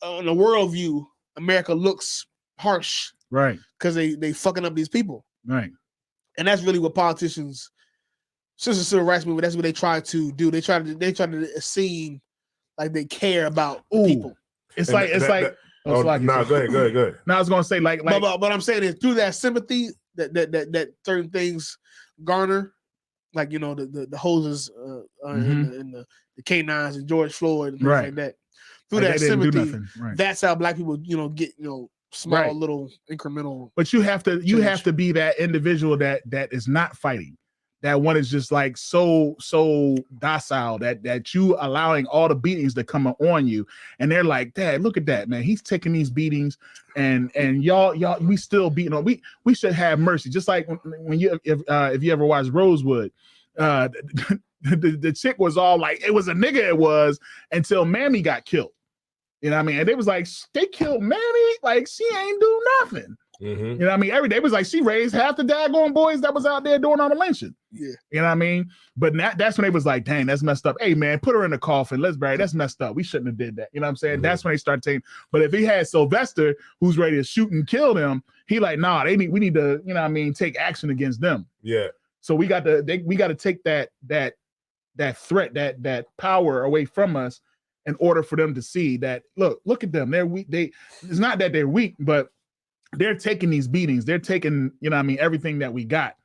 on the world view, America looks harsh, right? Because they fucking up these people, right? And that's really what politicians, since the civil rights movement, that's what they try to do. They try to seem like they care about people. It's like. Go ahead. No, I was gonna say like. But I'm saying is through that sympathy that certain things garner. Like, you know, the hoses and the canines and George Floyd and things like that. Through that sympathy, that's how Black people, you know, get, you know, small little incremental. But you have to be that individual that is not fighting. That one is just like so docile that you allowing all the beatings to come on you, and they're like, Dad, look at that, man. He's taking these beatings, and y'all we still beating on. We should have mercy. Just like when if you ever watch Rosewood, the chick was all like, it was a nigga. It was until Mammy got killed. You know what I mean? And they was like, they killed Mammy, like she ain't do nothing. Mm-hmm. You know what I mean? Every day was like she raised half the daggone boys that was out there doing all the lynching. Yeah. You know what I mean? But that's when they was like, dang, that's messed up. Hey man, put her in the coffin. Let's bury. That's messed up. We shouldn't have did that. You know what I'm saying? Mm-hmm. That's when they started taking. But if he had Sylvester who's ready to shoot and kill them, he like, nah, we need to, you know what I mean, take action against them. Yeah. So we got to take that threat, that power away from us in order for them to see that, look at them. They're weak. It's not that they're weak, but they're taking these beatings. They're taking, you know what I mean, everything that we got,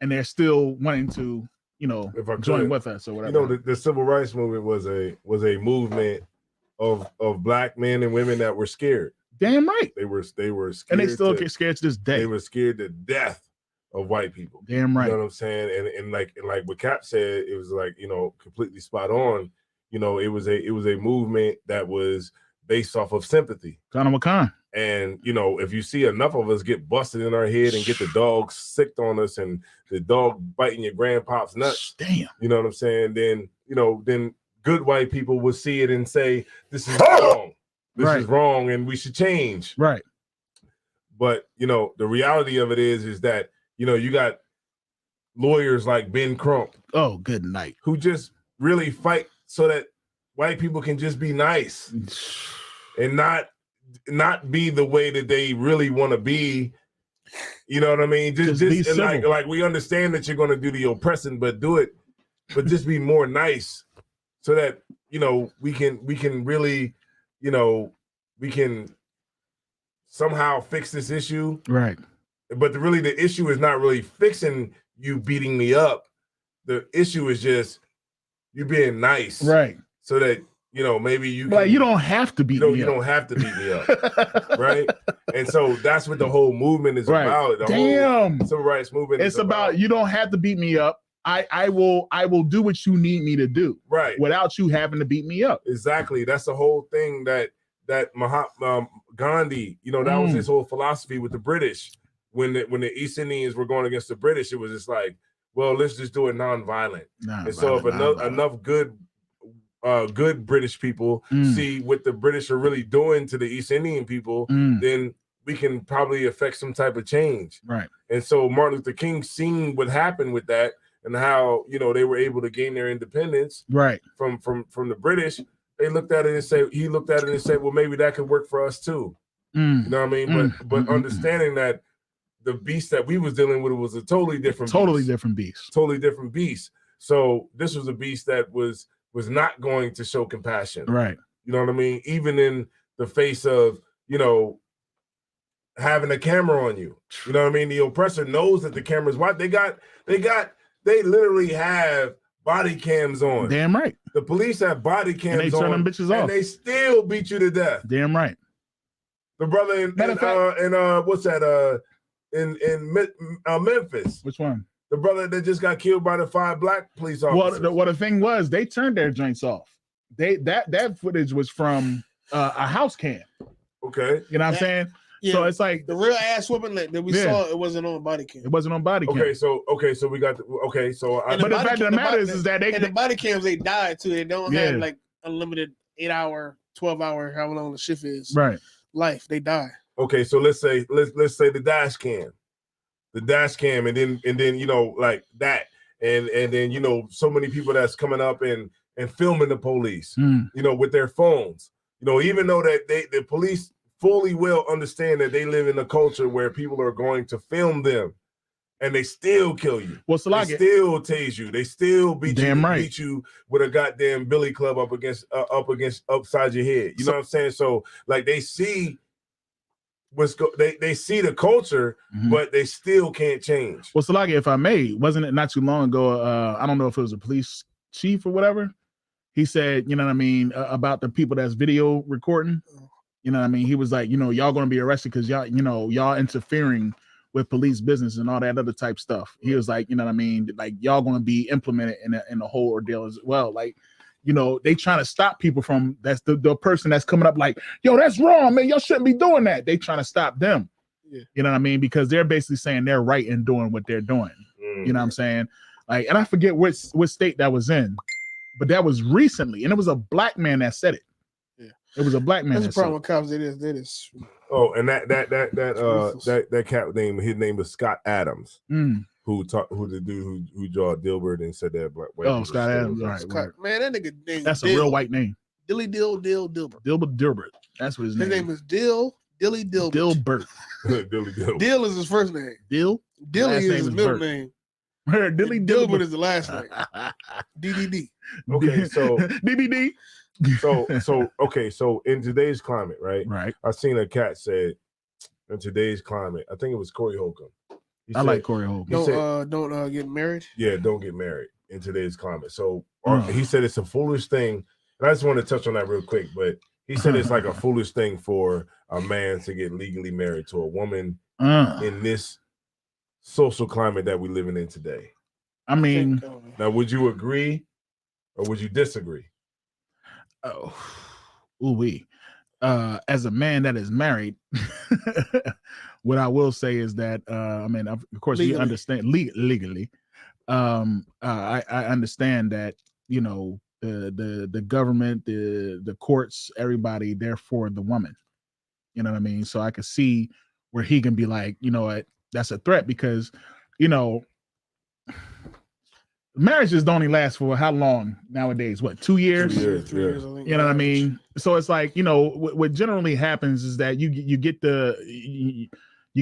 and they're still wanting to, you know, join with us or whatever. You know, the civil rights movement was a movement of black men and women that were scared. Damn right. They were scared. And they still get scared to this day. They were scared to death of white people. Damn right. You know what I'm saying? And like what Cap said, it was like, you know, completely spot on. You know, it was a movement that was based off of sympathy. Ghana Wakan. And, you know, if you see enough of us get busted in our head and get the dog sicked on us and the dog biting your grandpop's nuts, damn, you know what I'm saying? Then, you know, then good white people will see it and say, this is wrong. This is wrong and we should change. Right. But, you know, the reality of it is that, you know, you got lawyers like Ben Crump. Oh, good night. Who just really fight so that white people can just be nice and not be the way that they really want to be. You know what I mean? Just and like we understand that you're going to do the oppressing, but just be more nice so that, you know, we can really, you know, we can somehow fix this issue. Right. But the issue is not really fixing you beating me up. The issue is just you being nice. Right. So that, you know, maybe you can, you don't have to beat me up. You don't have to beat me up. Right. And so that's what the whole movement is about. The whole civil rights movement is about you don't have to beat me up. I will do what you need me to do. Right. Without you having to beat me up. Exactly. That's the whole thing that Mahatma Gandhi, you know, that was his whole philosophy with the British. When the East Indians were going against the British, it was just like, well, let's just do it nonviolent. And so if enough good British people see what the British are really doing to the East Indian people, then we can probably affect some type of change. Right. And so Martin Luther King seen what happened with that and how, you know, they were able to gain their independence from the British. He looked at it and said, well, maybe that could work for us too. You know what I mean? But understanding that the beast that we was dealing with was a totally different beast. So this was a beast that was not going to show compassion. Right. You know what I mean? Even in the face of, you know, having a camera on you. You know what I mean? The oppressor knows that the camera's what they literally have body cams on. Damn right. The police have body cams and they turn them bitches off. And they still beat you to death. Damn right. The brother in what's that in Memphis. Which one? The brother that just got killed by the 5 black police officers. Well, the thing was, they turned their joints off. That footage was from a house cam. Okay. You know what I'm saying? Yeah, so it's like the real ass whooping that we saw. It wasn't on body cam. It wasn't on body cam. Okay, so we got but the fact of the matter is that the body cams, they died too. They don't have like unlimited 8-hour, 12-hour, however long the shift is. Right. Life, they die. Okay, so let's say the dash cam, and then you know, like that, and then, you know, so many people that's coming up and filming the police, you know, with their phones, you know, even though that the police fully well understand that they live in a culture where people are going to film them, and they still kill you. Well, so they still tase you. They still beat you with a goddamn billy club upside your head. You know what I'm saying? So like they see they see the culture, but they still can't change. Well, Salagi, if I may, wasn't it not too long ago? I don't know if it was a police chief or whatever. He said, you know what I mean, about the people that's video recording. You know what I mean? He was like, you know, y'all gonna be arrested because y'all interfering with police business and all that other type stuff. He was like, you know what I mean? Like y'all gonna be implemented in the whole ordeal as well. Like, you know, they trying to stop people from that's the person that's coming up like, yo, that's wrong, man. Y'all shouldn't be doing that. They trying to stop them. Yeah. You know what I mean? Because they're basically saying they're right in doing what they're doing. You know what I'm saying? Like, and I forget what state that was in, but that was recently, and it was a black man that said it. Yeah. It was a black man. That's the problem with cops. They is. Oh, and that cat name, his name was Scott Adams. Who the dude who draw Dilbert and said that black white. Oh, Scott Adams. All right, Scott, man, that nigga name. That's a real white name. Dilbert. Dilbert. That's what his name. His name is Dilbert. Dilbert. Dill is his first name. Dilly is his middle name. Dilbert is the last name. DDD. Okay, so DBD. So in today's climate, right? Right. I seen a cat said in today's climate, I think it was Corey Holcomb. I like Corey Holcomb. Don't get married. Yeah, don't get married in today's climate. So he said it's a foolish thing, and I just want to touch on that real quick. But he said it's like a foolish thing for a man to get legally married to a woman in this social climate that we're living in today. I mean, now would you agree or would you disagree? Oh, as a man that is married, what I will say is that I mean, of course, legally. You understand legally. I understand that, you know, the government, the courts, everybody, they're for the woman. You know what I mean? So I could see where he can be like, you know what, that's a threat because, you know, marriages don't only last for how long nowadays? What, 2 years? 3 years, I think. You know what I mean? So it's like, you know, what generally happens is that you get you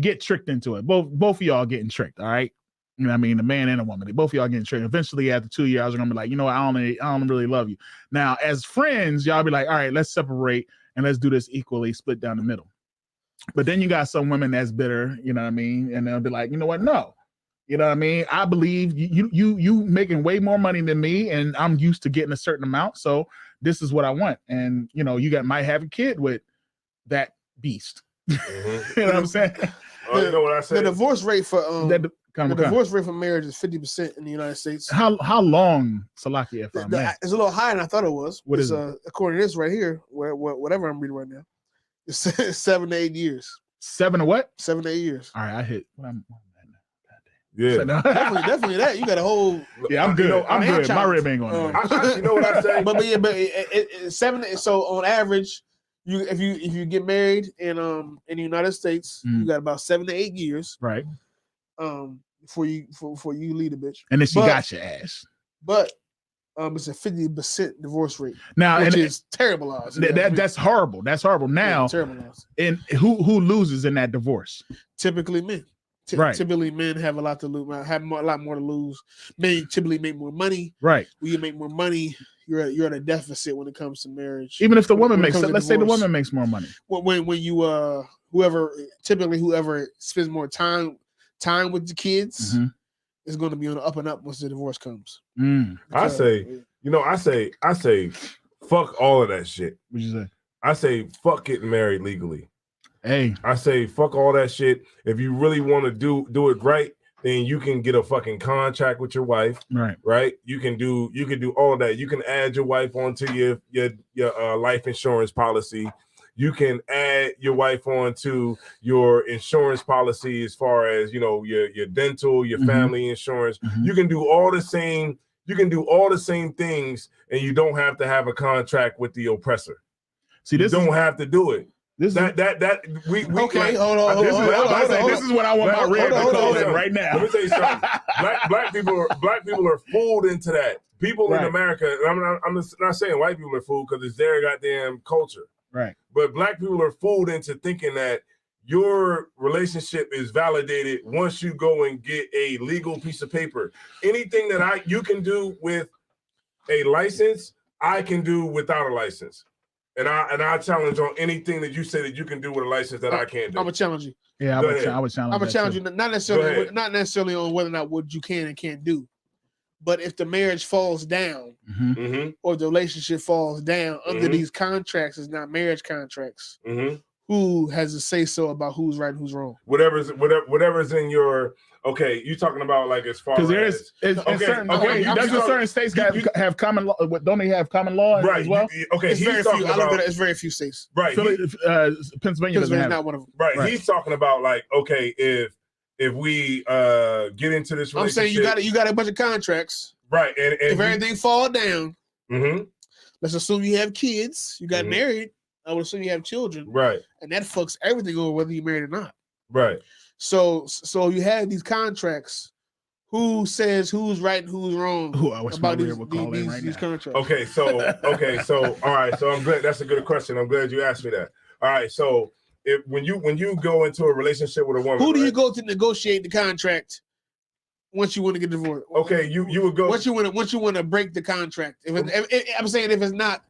get tricked into it. Both of y'all getting tricked, all right? You know what I mean? The man and a woman, both of y'all getting tricked. Eventually, after 2 years, you're gonna be like, you know what, I don't really love you. Now, as friends, y'all be like, all right, let's separate and let's do this equally, split down the middle. But then you got some women that's bitter, you know what I mean? And they'll be like, you know what, no. You know what I mean? I believe you making way more money than me, and I'm used to getting a certain amount. So this is what I want. And you know, might have a kid with that beast. Mm-hmm. You know what I'm saying? You know what I said? The divorce rate for divorce rate for marriage is 50% in the United States. How long, Salaki, if I'm it's a little higher than I thought it was. What is it? According to this right here, whatever I'm reading right now, it's 7 to 8 years. 7 to what? 7 to 8 years. All right, I hit. Yeah, so definitely that. You got a whole. Yeah, I'm good. You know, I'm good. My rib ain't going. You know what I'm saying? But it's 7. So on average, if you get married in the United States, you got about 7 to 8 years, right? Before you leave a bitch, and then she got your ass. But it's a 50% divorce rate now, which is terrible odds. That's horrible. That's horrible. Now, terrible odds. And who loses in that divorce? Typically men. Right. Typically, men have a lot to lose. Have a lot more to lose. Men typically make more money. Right. When you make more money, you're at a deficit when it comes to marriage. Even if the woman makes, let's say the woman makes more money. When you whoever spends more time with the kids is going to be on the up and up once the divorce comes. I say, fuck all of that shit. What'd you say? I say, fuck getting married legally. Hey, I say fuck all that shit. If you really want to do it right, then you can get a fucking contract with your wife. Right. You can do all of that. You can add your wife onto your life insurance policy. You can add your wife onto your insurance policy as far as, you know, your dental, your family insurance. You can do all the same. You can do all the same things, and you don't have to have a contract with the oppressor. See, you don't have to do it. We okay. Like, hold on. This is what I want my rib right now. Let me tell you something. Black people are fooled into that. People in America, I'm not saying white people are fooled because it's their goddamn culture. Right. But black people are fooled into thinking that your relationship is validated once you go and get a legal piece of paper. Anything that you can do with a license, I can do without a license. And I challenge on anything that you say that you can do with a license that I can't do. I'm gonna challenge you. Yeah, I would challenge. I'm gonna challenge you, not necessarily on whether or not what you can and can't do, but if the marriage falls down or the relationship falls down under these contracts, is not marriage contracts. Who has a say so about who's right and who's wrong? Whatever's in your. Okay, you talking about like as far as certain states have common law. Don't they have common law as well? It's very few states. Right. Pennsylvania doesn't have not one of them. Right. He's talking about like, okay, if we get into this relationship, I'm saying you got a bunch of contracts. Right. And if everything fall down, let's assume you have kids, you got married. I would assume you have children. Right. And that fucks everything over whether you're married or not. Right. So you have these contracts. Who says who's right and who's wrong about these contracts? Okay, so all right, so I'm glad that's a good question. I'm glad you asked me that. All right, so when you go into a relationship with a woman, who do you go to negotiate the contract once you want to get divorced? Okay, you would go once you want to break the contract. I'm saying if it's not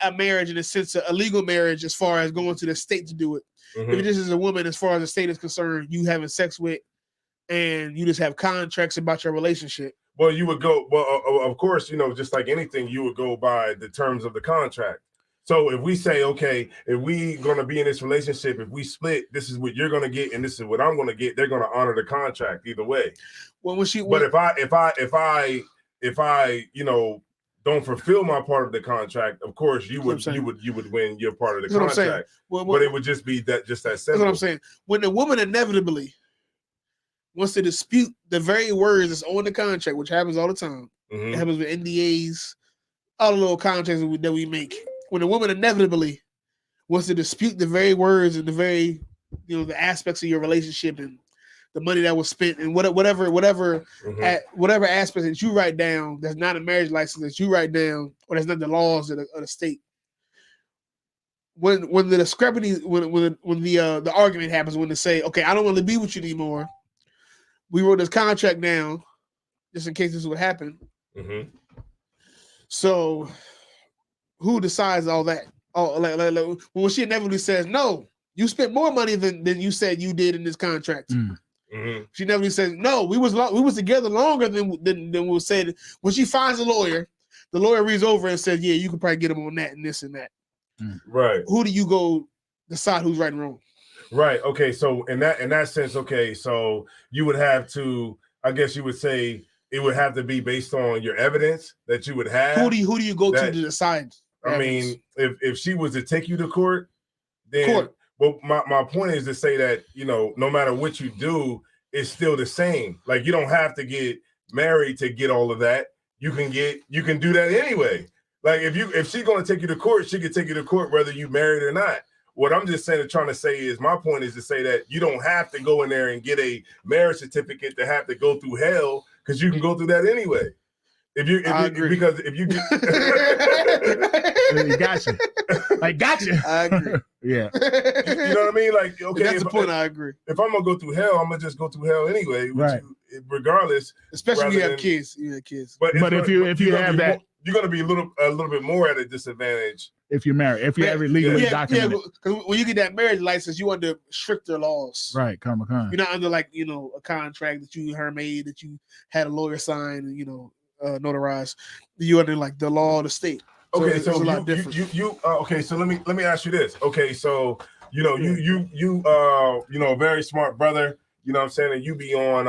a marriage in a sense, a legal marriage as far as going to the state to do it. Mm-hmm. If this is a woman, as far as the state is concerned, you having sex with, and you just have contracts about your relationship. Well, you would go. Well, of course, just like anything, you would go by the terms of the contract. So if we say, okay, if we gonna be in this relationship, if we split, this is what you're gonna get, and this is what I'm gonna get. They're gonna honor the contract either way. But if I don't fulfill my part of the contract, of course you would win your part of the contract. But it would just be that simple. That's what I'm saying. When the woman inevitably wants to dispute the very words that's on the contract, which happens all the time. Mm-hmm. It happens with NDAs, all the little contracts that we make. When the woman inevitably wants to dispute the very words and the very the aspects of your relationship and the money that was spent and whatever aspects that you write down that's not a marriage license that you write down or that's not the laws of the state. When the discrepancy, when the argument happens, when they say, okay, I don't want to be with you anymore. We wrote this contract down just in case this would happen. Mm-hmm. So who decides all that? Oh, like when she inevitably says, no, you spent more money than you said you did in this contract. Mm-hmm. She never says, no, we was together longer than we said. When she finds a lawyer, the lawyer reads over and says, yeah, you can probably get him on that and this and that. Right. Who do you go decide who's right and wrong? Right. Okay. So in that sense, okay, so you would have to, I guess you would say it would have to be based on your evidence that you would have. Who do you go to decide? I mean, if she was to take you to court, then well, my point is to say that, no matter what you do, it's still the same. Like you don't have to get married to get all of that. You can do that anyway. Like if she's gonna take you to court, she can take you to court whether you married or not. What I'm just trying to say is my point is to say that you don't have to go in there and get a marriage certificate to have to go through hell because you can go through that anyway. Because if you gotcha. I gotcha. I agree. Yeah. You know what I mean? Like, okay, that's the point. I agree. If I'm gonna go through hell, I'm gonna just go through hell anyway, right? Regardless. Especially if you have kids. You have kids. But if you have that, you're gonna be a little bit more at a disadvantage if you're married. If you have it legally documented. Yeah, because when you get that marriage license, you under stricter laws. Right, You're not under a contract that you made that you had a lawyer sign and notarized. You under the law of the state. So okay, so a lot different. Okay, so let me ask you this. Okay, so you a very smart brother, you know what I'm saying, and you be on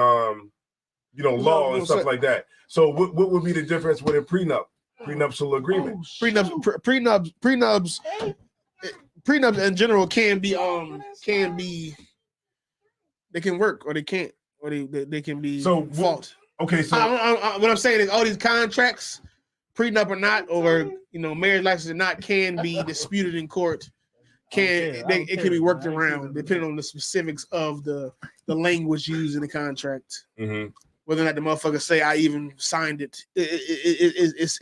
law and stuff like that. So what would be the difference with a prenuptial agreement? Prenups in general can be they can work or they can't or they can be fault. Okay, so what I'm saying is all these contracts, prenup or not, or marriage license or not, can be disputed in court. It can be worked around depending on the specifics of the language used in the contract. Mm-hmm. Whether or not the motherfucker say I even signed it. It's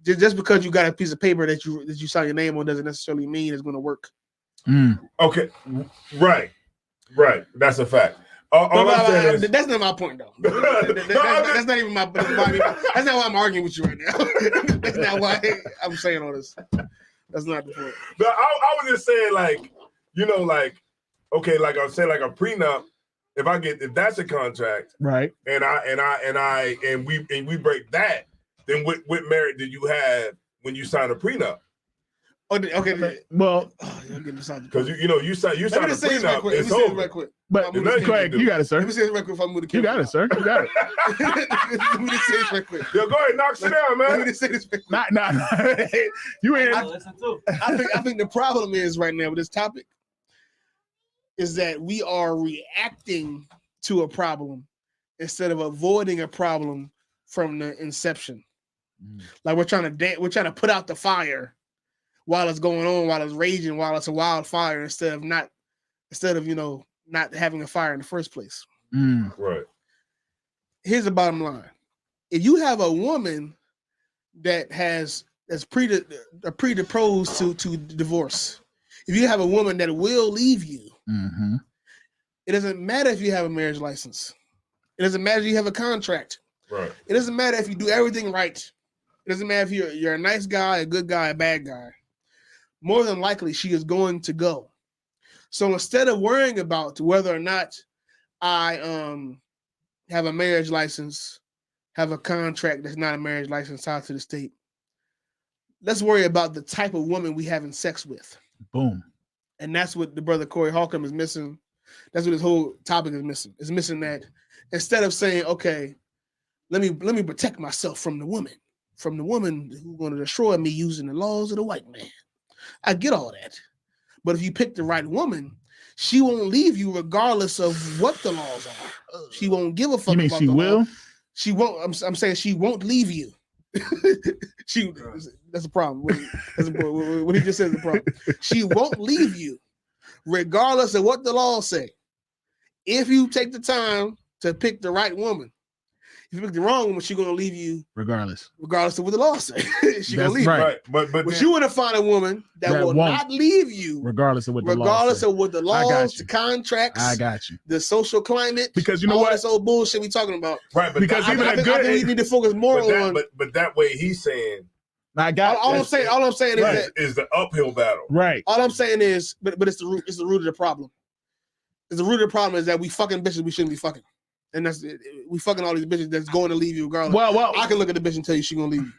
just because you got a piece of paper that you sign your name on doesn't necessarily mean it's going to work. Okay, right. That's a fact. That's not my point, though. That's not even my. That's not why I'm arguing with you right now. That's not why I'm saying all this. That's not the point. But I was just saying, okay, like I was saying, like a prenup. If that's a contract, right? And we break that, then what merit did you have when you signed a prenup? Okay. Well, because you signed a prenup. Let me say it right quick. But go ahead, you got it, sir. Let me say it right quick. If I move the camera. You got it, sir. You got it. Let me just say this right quick. Yo, go ahead, knock it down, man. Let me just say this right quick. Nah. You in? I think the problem is right now with this topic is that we are reacting to a problem instead of avoiding a problem from the inception. Like we're trying to put out the fire while it's going on, while it's raging, while it's a wildfire, instead of not having a fire in the first place. Right. Here's the bottom line: if you have a woman that's predisposed to divorce, if you have a woman that will leave you, it doesn't matter if you have a marriage license. It doesn't matter if you have a contract. Right. It doesn't matter if you do everything right. It doesn't matter if you're a nice guy, a good guy, a bad guy. More than likely, she is going to go. So instead of worrying about whether or not I have a marriage license, have a contract that's not a marriage license tied to the state, let's worry about the type of woman we having sex with. Boom. And that's what the brother Corey Holcomb is missing. That's what his whole topic is missing. It's missing that instead of saying, okay, let me protect myself from the woman who's going to destroy me using the laws of the white man. I get all that. But if you pick the right woman, she won't leave you regardless of what the laws are. She won't give a fuck. You mean about she the will? law. She won't. I'm saying she won't leave you. That's the problem. What he just said is the problem. She won't leave you regardless of what the laws say. If you take the time to pick the right woman. If you pick the wrong woman, she's gonna leave you regardless of what the law says. She's gonna leave right. you. But you want to find a woman that will not leave you regardless of what the laws, the contracts, I got you. The social climate, because you know what, this old bullshit we talking about. Right, but because I think we need to focus more on. But that way he's saying. All I'm saying is the uphill battle. Right. All I'm saying is, but it's the root. It's the root of the problem. The root of the problem is that we fucking bitches we shouldn't be fucking. And we fucking all these bitches that's going to leave you regardless. Well, I can look at the bitch and tell you she's gonna leave you,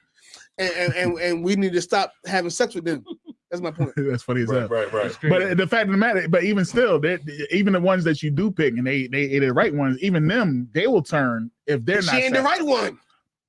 and we need to stop having sex with them. That's my point. That's funny as hell. Right. But the fact of the matter, but even still, even the ones that you do pick, and they the right ones, even them, they will turn if they're not. She ain't the right one.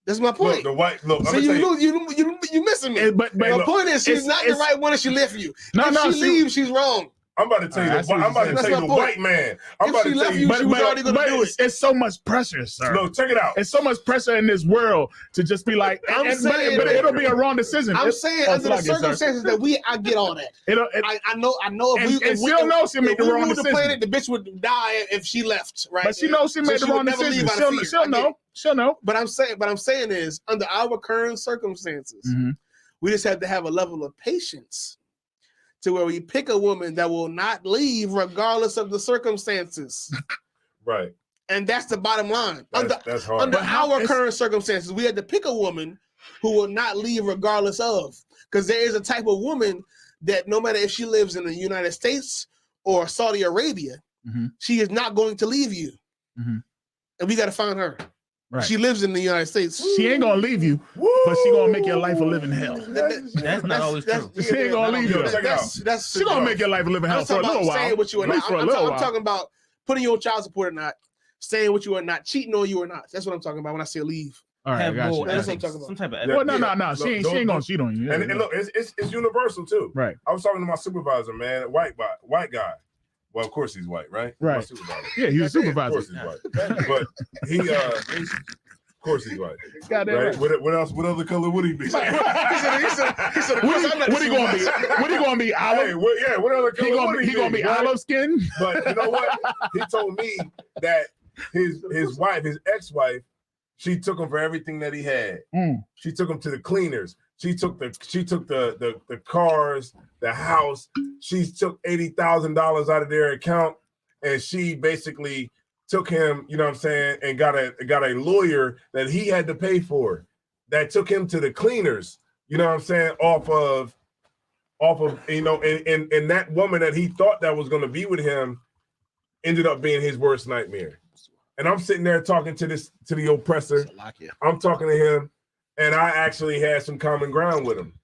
That's my point. Look, so you missing me. But my point is, she's not the right one, and she left you. If she leaves, she's wrong. I'm about to tell you. I'm about to tell you the white man. I'm about to tell you. She was already going to do it. It's so much pressure, sir. No, check it out. It's so much pressure in this world to just be like. But it'll be a wrong decision. I'm saying under the circumstances that I get all that. I know if we she'll know she made the wrong decision. Planet, the bitch would die if she left. Right. But she knows she made the wrong decision. She'll know. She'll know. But I'm saying is under our current circumstances, we just have to have a level of patience. To where we pick a woman that will not leave regardless of the circumstances. Right. And that's the bottom line. That's hard. Under our current circumstances, we had to pick a woman who will not leave regardless of. Because there is a type of woman that no matter if she lives in the United States or Saudi Arabia, she is not going to leave you. And we got to find her. Right. She lives in the United States. She ain't gonna leave you, but she gonna make your life a living hell. That's not always true. She ain't gonna leave you. She gonna make your life a living hell for a little while. Saying what you are not. I'm talking about putting you on child support or not, saying what you are not, cheating on you or not. That's what I'm talking about when I say leave. All right, that's what I'm talking about. Some type of well, no. She ain't gonna cheat on you. And look, it's universal too. Right. I was talking to my supervisor, man, white guy. Well, of course he's white, right? Right. My supervisor. Yeah, he's a supervisor. Of course he's white. But he of course he's white. Right? What else? What other color would he be? he said, what he gonna be? What he gonna be? Olive? Hey, what other color would he be? He gonna be olive skin? But you know what? He told me that his wife, his ex-wife, she took him for everything that he had. She took him to the cleaners. She took the cars, the house. She took $80,000 out of their account, and she basically took him, you know what I'm saying, and got a lawyer that he had to pay for that took him to the cleaners, you know what I'm saying, off of you know, and that woman that he thought that was going to be with him ended up being his worst nightmare. And I'm sitting there talking to the oppressor. I'm talking to him, and I actually had some common ground with him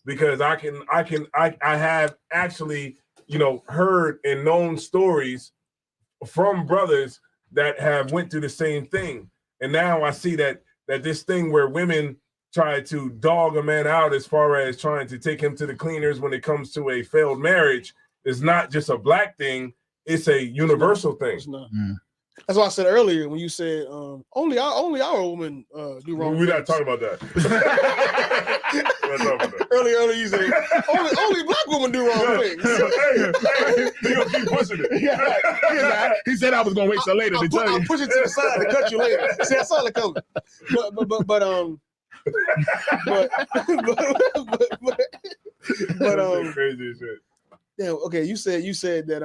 because I have actually, you know, heard and known stories from brothers that have went through the same thing. And now I see that this thing where women try to dog a man out as far as trying to take him to the cleaners when it comes to a failed marriage is not just a black thing, it's a universal thing. That's why I said earlier when you said only our women do wrong. We're not talking about that. We're not talking about that. Earlier you said only black women do wrong things. Hey, they gonna keep pushing it. Yeah, he said I was gonna wait till later to tell you. I'll push it to the side to cut you later. See, I saw it coming. But crazy as shit. yeah, okay. You said that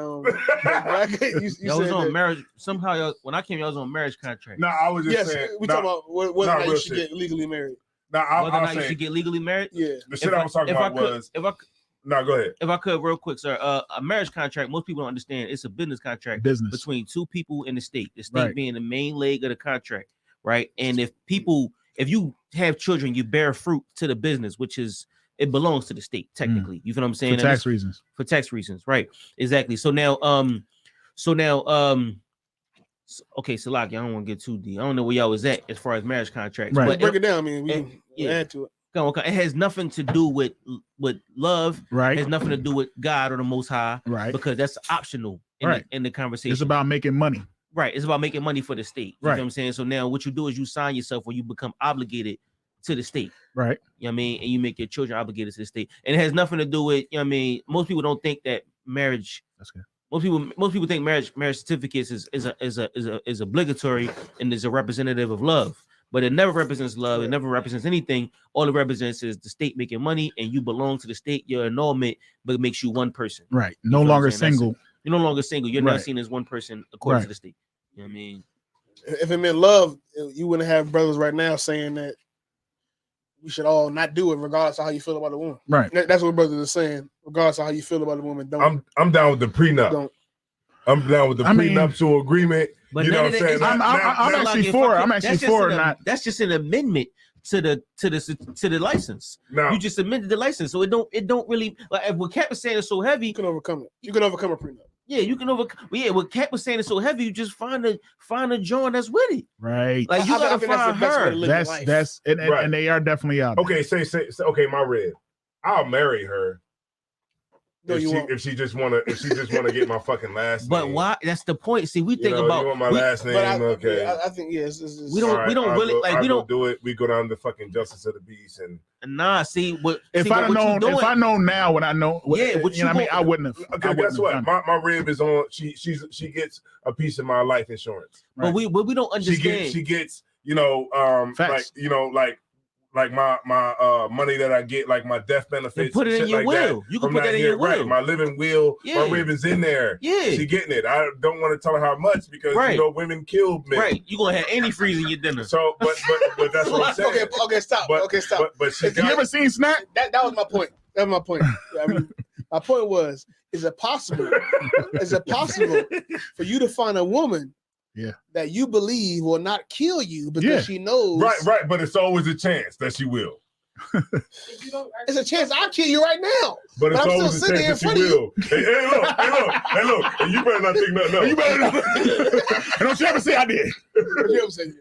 y'all was on marriage somehow. Y'all, when I came, y'all was on marriage contract. No, I was just saying. We talking about whether or not you should get legally married. No, whether or not you should get legally married. Yeah, the shit I was talking about was. No, go ahead. If I could, real quick, sir. A marriage contract, most people don't understand. It's a business contract between two people in the state. The state being the main leg of the contract, right? And if you have children, you bear fruit to the business, which is it belongs to the state technically. You feel what I'm saying? For tax reasons. For tax reasons, right? Exactly. So now, okay, so like, I don't want to get too deep. I don't know where y'all was at as far as marriage contracts. Right. But break it down. I mean, we can add to it. It has nothing to do with love. Right. It has nothing to do with God or the Most High. Right. Because that's optional in the conversation. It's about making money. Right. It's about making money for the state. You right. know what I'm saying? So now what you do is you sign yourself when you become obligated to the state. Right. You know what I mean? And you make your children obligated to the state. And it has nothing to do with, you know what I mean? Most people don't think that marriage. That's good. Most people think marriage certificates is obligatory and is a representative of love. But it never represents love. It never represents anything. All it represents is the state making money, and you belong to the state. Your annulment, but it makes you one person. Right. No longer single. You're no longer single. You're not seen as one person according to the state. You know what I mean? If it meant love, you wouldn't have brothers right now saying that we should all not do it, regardless of how you feel about a woman. Right. That's what brothers are saying. Regardless of how you feel about a woman, I'm down with the prenup. I'm down with the prenuptial agreement. But you know what I'm saying? I'm actually for. I'm actually for not. That's just an amendment to the license. No. You just amended the license, so it don't really. Like, what Cap was saying is so heavy, you can overcome it. You can overcome a prenup. Yeah, you can overcome. Yeah, what Cap was saying is so heavy. You just find a joint that's with it. Right. Like you gotta find her. That's and they are definitely out. Okay, say okay, my red. I'll marry her. No, if she just wanna get my fucking last name. But why? That's the point. See, we think about you want my last name. Okay, I think yes. We don't really do it. We go down to fucking Justice of the Peace and see what. If I know now what I know, what you know what I mean, I wouldn't have. Okay, guess what? My rib is on. She gets a piece of my life insurance. Right. But we don't understand. She gets like my money that I get, like my death benefits. Put it in your will. You can put that in your will. Right, my living will. Yeah. My rib is in there. Yeah, she getting it. I don't want to tell her how much because women killed men. Right, you gonna have antifreeze in your dinner. So, but that's what I'm saying. Okay, stop. But you ever seen Snap? That was my point. That was my point. I mean, my point was: is it possible for you to find a woman? Yeah, that you believe will not kill you because she knows. Right, but it's always a chance that she will. It's a chance I'll kill you right now. But it's always a chance that she will. Hey, look, and you better not think nothing else. You better not. And don't you ever say I did. You ever say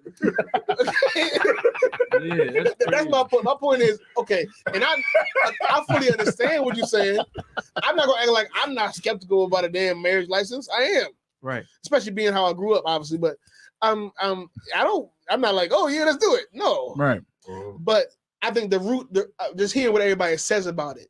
that's my point. My point is, okay, and I fully understand what you're saying. I'm not gonna act like I'm not skeptical about a damn marriage license. I am. Right, especially being how I grew up, obviously. But I'm not like, oh yeah, let's do it. No, right. But I think just hearing what everybody says about it,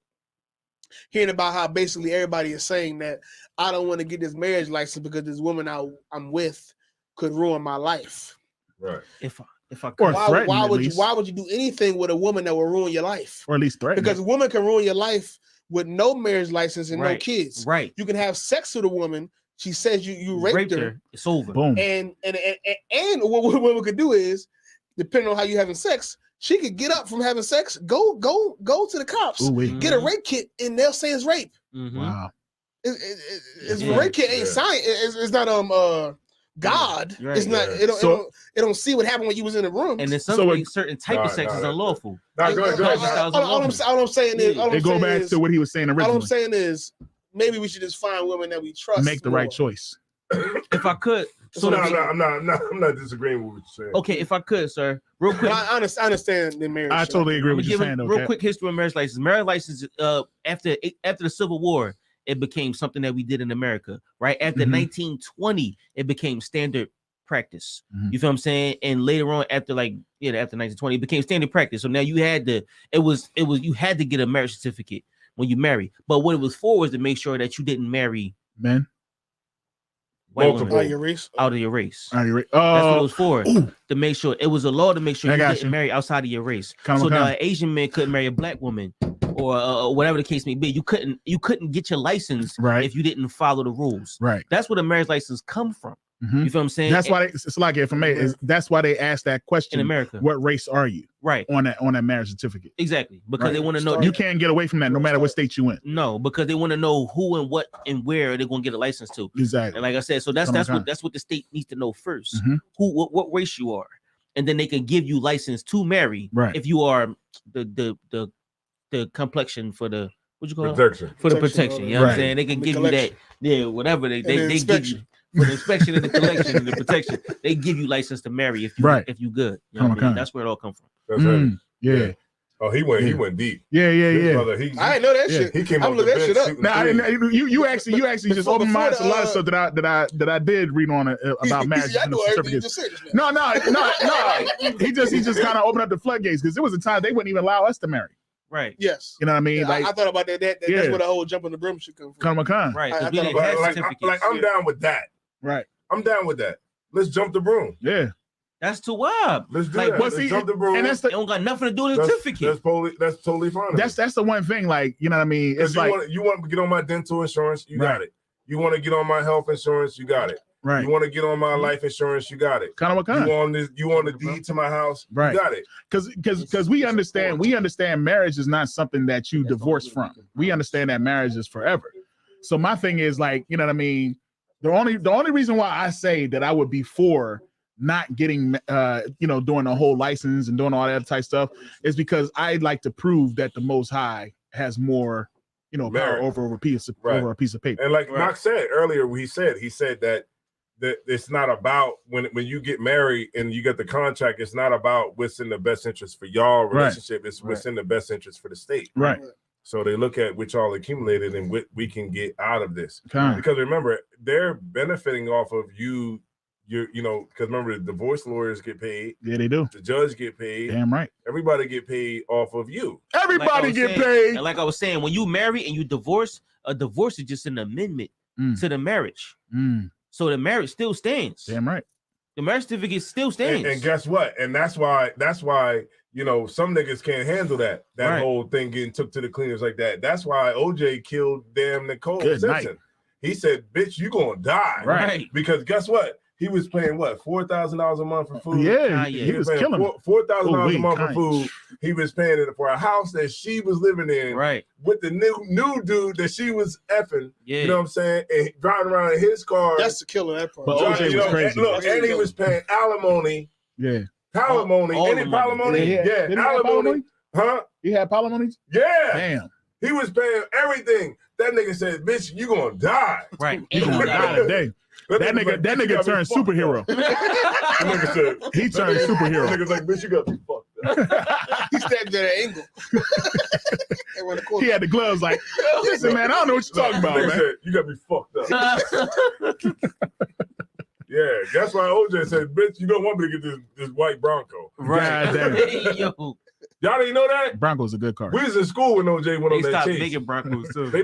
hearing about how basically everybody is saying that I don't want to get this marriage license because this woman I'm with could ruin my life. Right. If I could, why would you do anything with a woman that will ruin your life, or at least threaten? Because a woman can ruin your life with no marriage license and no kids. Right. You can have sex with a woman. She says you raped her. It's over. Boom. And what we could do is, depending on how you having sex, she could get up from having sex, go to the cops, get a rape kit, and they'll say it's rape. Mm-hmm. Wow. It's rape kit ain't science. It's not God. Right. It's not. It don't see what happened when you was in the room. And then certain type of sex is unlawful. Go ahead. All I'm saying is, they go back to what he was saying originally. All I'm saying is, maybe we should just find women that we trust. Make the right choice. If I could, I'm not disagreeing with what you're saying. Okay, if I could, sir, real quick. I understand the marriage. I totally agree with you saying. Real quick history of marriage license. Marriage license. After the Civil War, it became something that we did in America. Right after 1920, it became standard practice. You feel what I'm saying? And later on, after 1920, it became standard practice. So now you had to, you had to get a marriage certificate when you marry. But what it was for was to make sure that you didn't marry men. Out of your race. Out of your race. That's what it was for. To make sure it was a law to make sure you didn't marry outside of your race. So now an Asian man couldn't marry a black woman, or whatever the case may be. You couldn't get your license if you didn't follow the rules. Right. That's where the marriage license come from. You feel what I'm saying? That's why it's like that's why they ask that question in America. What race are you? Right. On that marriage certificate. Exactly. Because they want to know. You can't get away from that no matter what state you in. No, because they want to know who and what and where they're going to get a license to. Exactly. And like I said, so that's what the state needs to know first. What race you are. And then they can give you license to marry if you are the complexion for the what you call protection. For the protection. You know what I'm saying? They can give you that. Yeah, whatever they give you. For the inspection and the collection and the protection, they give you license to marry if you good. You know what I mean? That's where it all comes from. That's right. Yeah. Oh, he went deep. Yeah. Brother, I didn't know that shit. He came up with that shit up. Now, you actually just opened my eyes to a lot of stuff that I did read on about marriage certificates. No. He just kind of opened up the floodgates because there was a time they wouldn't even allow us to marry. Right. Yes. You know what I mean? Yeah, I thought about that. That's where the whole jump on the brim should come from. Right. I'm down with that. Right. I'm down with that. Let's jump the broom. Yeah. That's too wild. Let's do that. Let's jump the broom. And it don't got nothing to do with the certificate. That's totally fine. That's the one thing, like, you know what I mean? It's you want to get on my dental insurance, you got it. You want to get on my health insurance, you got it. Right. You want to get on my life insurance, you got it. Kind of. You want the deed to my house, you got it. Because we understand marriage is not something that you divorce from. We understand that marriage is forever. So my thing is, like, you know what I mean? The only reason why I say that I would be for not getting doing the whole license and doing all that type stuff is because I'd like to prove that the Most High has more power over a piece of paper. And like Knox said earlier, he said that it's not about when you get married and you get the contract, it's not about what's in the best interest for y'all relationship, it's what's in the best interest for the state. Right. So they look at what y'all accumulated and what we can get out of this. Because remember, they're benefiting off of you. Because remember, the divorce lawyers get paid. Yeah, they do. The judge get paid. Damn right. Everybody get paid off of you. Everybody get paid. And like I was saying, when you marry and you divorce, a divorce is just an amendment to the marriage. So the marriage still stands. Damn right. The marriage certificate still stands. And guess what? And that's why some niggas can't handle that whole thing getting took to the cleaners like that. That's why OJ killed damn Nicole Simpson. He said, "Bitch, you gonna die." Right. Because guess what? He was paying $4,000 a month for food. Yeah, he was killing $4,000 a month for food. He was paying it for a house that she was living in, with the new dude that she was effing. Yeah. You know what I'm saying? And driving around in his car. That's the killer. That part. But OJ was crazy. And he was paying alimony. Yeah. Palimony. Any palimony? Yeah. Alimony. Huh? He had palimony? Yeah. Damn. He was paying everying. That nigga said, "Bitch, you gonna die." Right. You gonna die today. That nigga turned superhero. Nigga said, he turned superhero. Nigga's like, "Bitch, you got me fucked up." He stabbed at an angle. He had the gloves like, "Listen, man, I don't know what you're talking about, man." Said, "You got me fucked up." Yeah, that's why OJ said, "Bitch, you don't want me to get this white Bronco." Right. Y'all didn't know that? Bronco's a good car. We was in school when OJ went on that chase. They stopped making Broncos too. They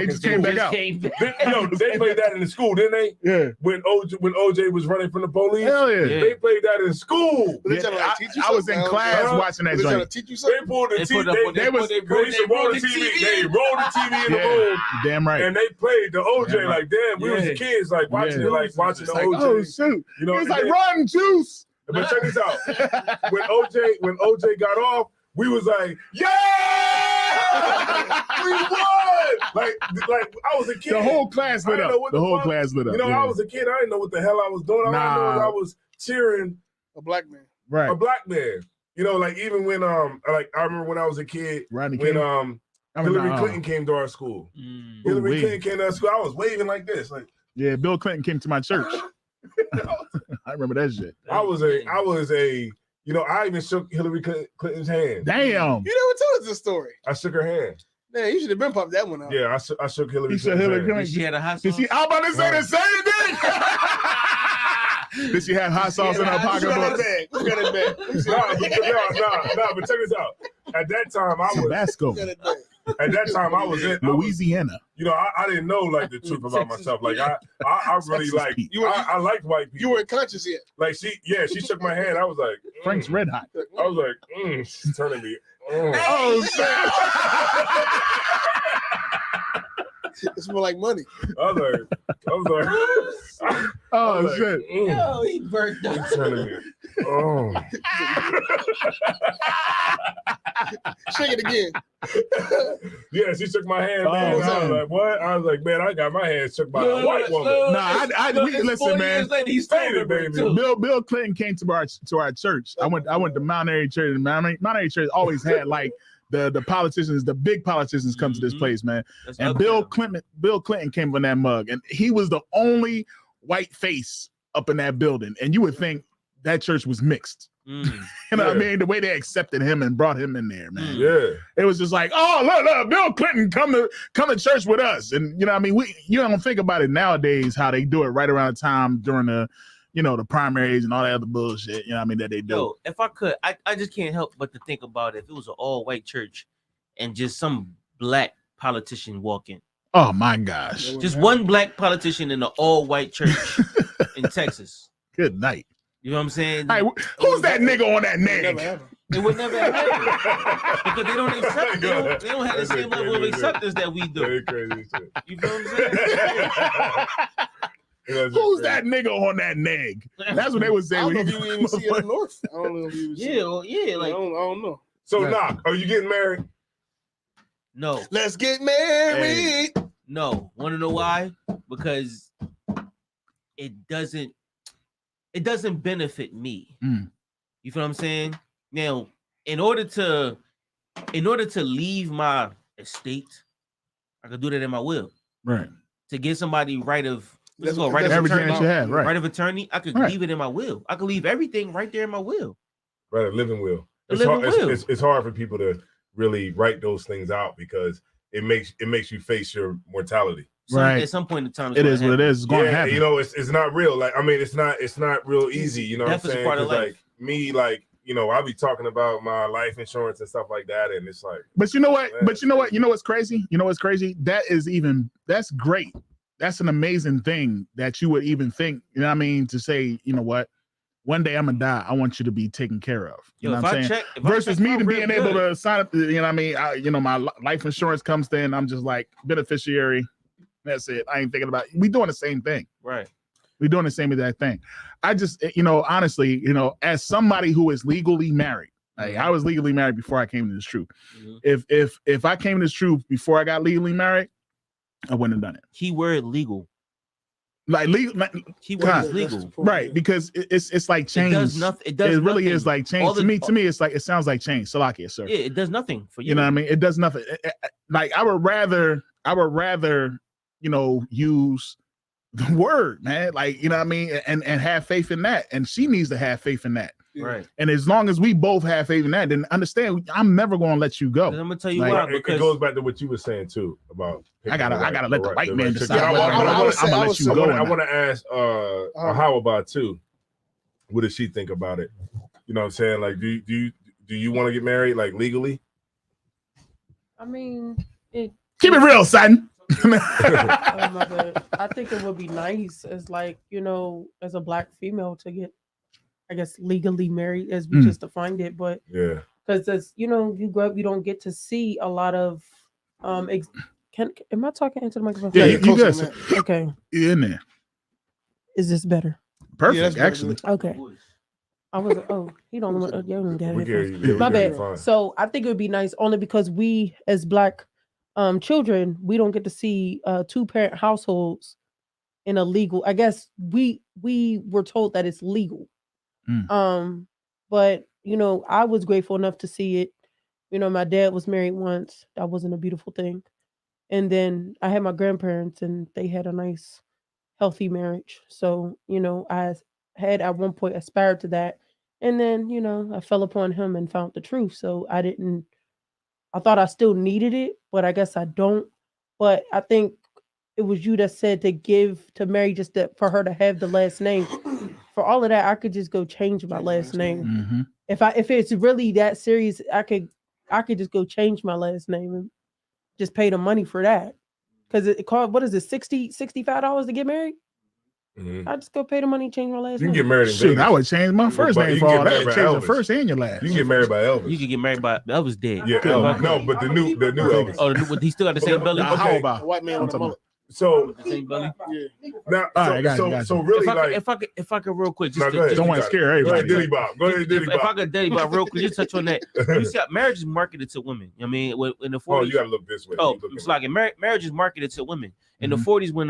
just came back out. They played that in the school, didn't they? Yeah. When OJ was running from the police. Hell yeah. They played that in school. Yeah, I was in class watching that joint. They pulled the TV. They rolled the TV. They rolled the TV in the room. Damn right. And they played the OJ like, damn, we was kids like watching it, like watching the OJ. Oh shoot. You know, it's like run juice. But check this out. When OJ got off, we was like, yeah, we won. Like I was a kid. The whole class lit up. The whole class lit up. You know, I was a kid. I didn't know what the hell I was doing. All I know is I was cheering a black man. Right. A black man. You know, like even when I remember when I was a kid, Rodney when King. Hillary Clinton came to our school. Hillary Clinton came to our school. I was waving like this, like, yeah. Bill Clinton came to my church. I remember that shit. I was a, I even shook Hillary Clinton's hand. Damn. You never told us this story. I shook her hand. Man, you should have been popped that one out. Yeah, I shook Hillary Clinton's hand. She had a hot sauce. I'm about to say the same thing. Did she have hot sauce in her pocketbook? Look at it back. No, but check this out. At that time, I was Tabasco. At that time, I was in Louisiana. I didn't know like the truth about myself. Like I really like I liked white people. You weren't conscious yet. Like she shook my hand. I was like, Frank's Red Hot. I was like, she's turning me. Oh shit. It's more like money. I was like, oh shit. Yo, he burnt up. Turning me. Oh. Shake it again. Yeah, she shook my hand. Man. I was like, what? I was like, man, I got my hand shook by a white woman. Listen, man. He stayed it, baby. Bill Clinton came to our church. I went to Mount Airy Church. And Mount Airy Church always had like the politicians, the big politicians come to this place, man. And Bill Clinton came from that mug, and he was the only white face up in that building. And you would think that church was mixed. You know what I mean? The way they accepted him and brought him in there, man. Yeah. It was just like, oh, look, Bill Clinton come to church with us. And you know what I mean? You don't think about it nowadays, how they do it right around the time during the primaries and all that other bullshit, you know what I mean, that they do. Yo, if I could, I just can't help but to think about if it was an all-white church and just some black politician walking. Oh my gosh. Just one black politician in an all-white church in Texas. Good night. You know what I'm saying? Hey, who's that nigga on that name? It would never happen. Because they don't accept, they don't have the same level of acceptance that we do. Very crazy shit. You know what I'm saying? Who's that nigga on that neg? That's what they would say. I don't know if you even see it in the North. I don't know if you even see it. Yeah, like I don't know. So, Knock, are you getting married? no. Let's get married. No. Want to know why? Because it doesn't benefit me. You feel what I'm saying? Now, in order to leave my estate, I could do that in my will. Right. To get somebody right of everything that you have, right. Right of attorney, I could leave it in my will. I could leave everything right there in my will. Right, a living will. It's hard for people to really write those things out because it makes you face your mortality. Right. At some point in time, it is what it is. It's going to happen. You know, it's not real. Like, I mean, it's not real easy. You know what I'm saying? Part of life. Like me, like, you know, I'll be talking about my life insurance and stuff like that, and it's like. But you know what? Man. But you know what? You know what's crazy? You know what's crazy? That's great. That's an amazing thing that you would even think. You know what I mean? To say, you know what? One day I'm gonna die. I want you to be taken care of. You know what I'm saying? Versus me to being able to sign up. You know what I mean? My life insurance comes in. I'm just like beneficiary. That's it. I ain't thinking about it. We doing the same thing. Right. We're doing the same exact thing. I just, honestly, as somebody who is legally married, like I was legally married before I came to this truth. Mm-hmm. If I came to this truth before I got legally married, I wouldn't have done it. Keyword legal. Like legal. Keyword is legal. Right, because it's like change. It does nothing. It really is like change. To me, it's like it sounds like change. Salakia, sir. Yeah, it does nothing for you. You know what I mean? It does nothing. Like I would rather, use the word, man. Like, you know what I mean? And have faith in that. And she needs to have faith in that. Right. And as long as we both have faith in that, then understand I'm never going to let you go. I'm gonna tell you why. Because it goes back to what you were saying too about I gotta let the white man decide. I'm gonna let you go. I want to ask how about too? What does she think about it? You know what I'm saying? Like, do you want to get married like legally? I mean, keep it real, son. Oh my God. I think it would be nice as like, as a black female to get, I guess, legally married as we just defined it. But yeah, because as you grow up, you don't get to see a lot of am I talking into the microphone? Yeah, you good. Okay. You're in there. Is this better? Perfect, actually. Okay. I was he don't want to my bad. So I think it would be nice only because we as black children, we don't get to see 2-parent households in a legal. I guess we were told that it's legal. But I was grateful enough to see it. My dad was married once. That wasn't a beautiful thing. And then I had my grandparents and they had a nice, healthy marriage. So, I had at one point aspired to that. And then, I fell upon him and found the truth. So I thought I still needed it, but I guess I don't. But I think it was you that said to Mary just for her to have the last name for all of that, I could just go change my last name. Mm-hmm. If it's really that serious, I could just go change my last name and just pay the money for that. Because it cost, what is it, $65 to get married? Mm-hmm. I just go pay the money, change my last name. You can get married in Shoot, Vegas. I would change my first name for all that. Change the Elvis. first and your last. You can get married by Elvis. You can get married by Elvis dead. Yeah, Elvis. No, but the new Elvis. Oh, he still got the same belly. How about A white man with a mullet. So Same belly. Yeah. now, right, so really, if I could real quick, just No, go ahead. don't want to scare Go ahead, everybody. Diddy Bob. Go ahead, Diddy if I Bob. could Diddy Bob real quick, just touch on that. You see, marriage is marketed to women. I mean, in the 40s. Oh, you gotta look this way. Oh, it's like marriage is marketed to women. In the 40s, when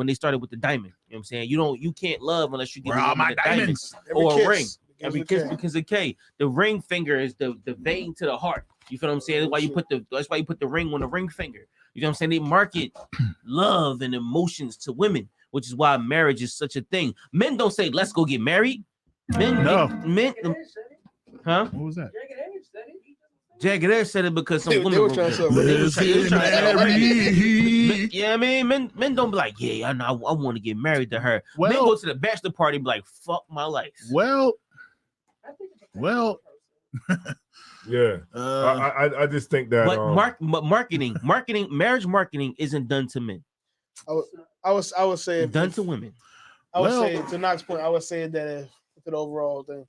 they started with the diamond, you know what I'm saying? You can't love unless you get Where are my diamonds? or a ring. Every kiss because of K. The ring finger is the vein to the heart. You feel what I'm saying? That's why you put the ring on the ring finger. You know what I'm saying? They market love and emotions to women, which is why marriage is such a thing. Men don't say, let's go get married. Men, huh? What was that? Jagged Edge said it because some women They were trying to. Yeah, I mean, men don't be like, yeah, I know, I want to get married to her. Men go to the bachelor party, and be like, fuck my life. Well. Yeah, I just think that. But marriage marketing isn't done to men. I would say done to women. I would say to Knox's point. I would say that to the overall thing.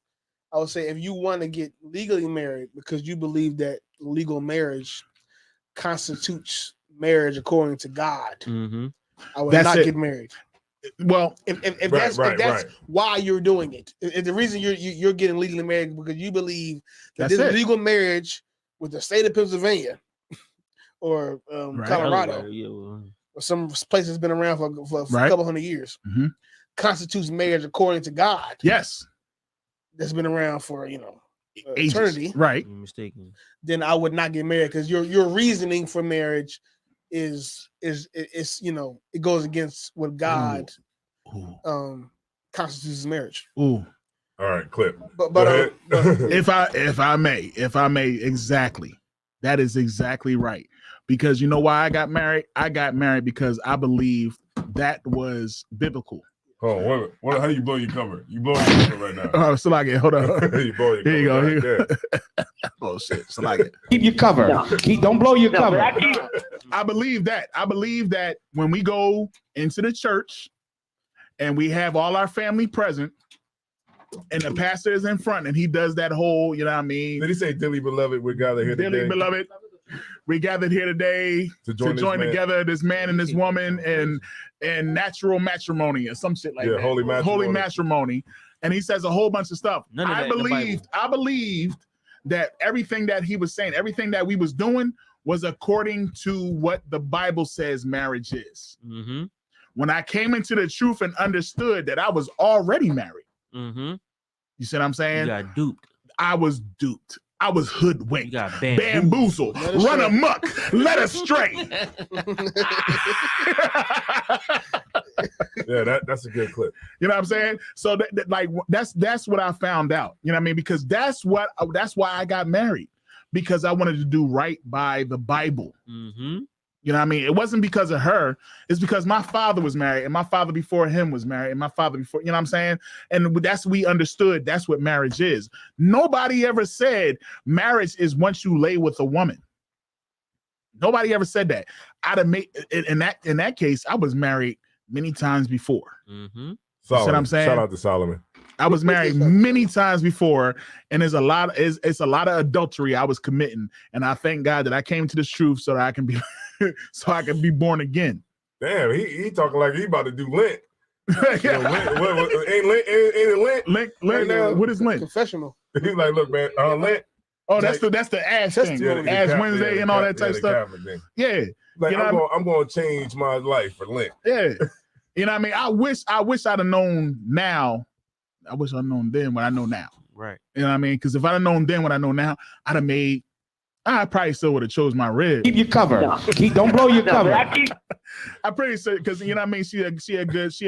I would say if you want to get legally married because you believe that legal marriage constitutes marriage according to God, I would not get married. Well, if that's why you're doing it, if the reason you're getting legally married because you believe that this legal marriage with the state of Pennsylvania or Colorado or some place that's been around for a couple hundred years constitutes marriage according to God. Yes, that's been around for eternity. Right? You're mistaken. Then I would not get married because your reasoning for marriage is it goes against what God constitutes marriage. Ooh. All right, clip. But if I may, exactly. That is exactly right. Because you know why I got married? I got married because I believe that was biblical. Oh, what? How do you blow your cover? You blow your cover right now. Oh, so like it. Hold on. You blow your Here you go. Right Here you go. Oh shit. So like it. Keep your cover. Don't blow your cover. I believe that. I believe that when we go into the church and we have all our family present, and the pastor is in front, and he does that whole, you know what I mean? Did he say, "Dearly beloved, we gather here today"? Dearly beloved, we gathered here today to join together, this man and this woman, and natural matrimony or some shit like that. Holy matrimony. And he says a whole bunch of stuff. I believed that everything that he was saying, everything that we was doing was according to what the Bible says marriage is. Mm-hmm. When I came into the truth and understood that I was already married, you see what I'm saying? You got duped. I was duped. I was hoodwinked. You got bamboozled. Run amok. Led astray. Yeah, that's a good clip. You know what I'm saying? So that's what I found out. You know what I mean? Because that's why I got married, because I wanted to do right by the Bible. You know what I mean? It wasn't because of her. It's because my father was married, and my father before him was married, and my father before, you know what I'm saying? And we understood that's what marriage is. Nobody ever said marriage is once you lay with a woman. Nobody ever said that. In that case, I was married many times before. Solomon. You see what I'm saying? Shout out to Solomon. I was married many times before, and it's a lot of adultery I was committing. And I thank God that I came to this truth so that I can be born again. Damn, he talking like he about to do Lent. Ain't it Lent? Lent. What is Lent? Confessional. He's like, look, man, Lent. Oh, that's the ass thing. Ass Wednesday and all that type of stuff. Yeah. Like, I'm going to change my life for Lent. Yeah. You know what I mean? I wish I'd have known now. I wish I'd known then what I know now. Right. You know what I mean? Because if I'd have known then what I know now, I probably still would have chose my rib. Keep your cover. Don't blow your cover. I pretty sure, because you know what I mean, she a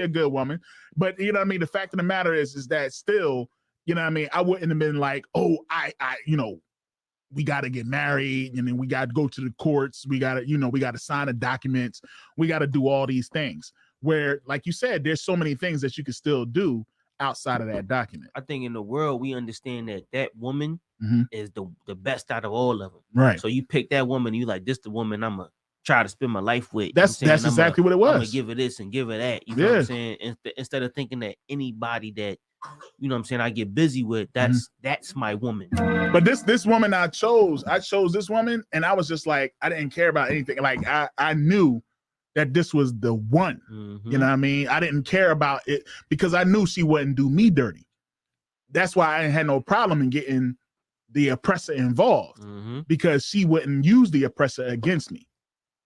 good woman. But you know what I mean, the fact of the matter is that still, you know what I mean, I wouldn't have been like, oh, I we got to get married, and then we got to go to the courts. We got to sign the documents. We got to do all these things. Where, like you said, there's so many things that you can still do outside of that document. I think in the world we understand that woman is the best out of all of them. Right. So you pick that woman, you like, this the woman I'm gonna try to spend my life with. That's exactly what it was. I'm gonna give her this and give her that. You know what I'm saying? Instead of thinking that anybody that, you know what I'm saying, I get busy with, that's my woman. But this woman I chose this woman, and I was just like, I didn't care about anything. Like I knew that this was the one. You know what I mean? I didn't care about it because I knew she wouldn't do me dirty. That's why I had no problem in getting the oppressor involved because she wouldn't use the oppressor against me.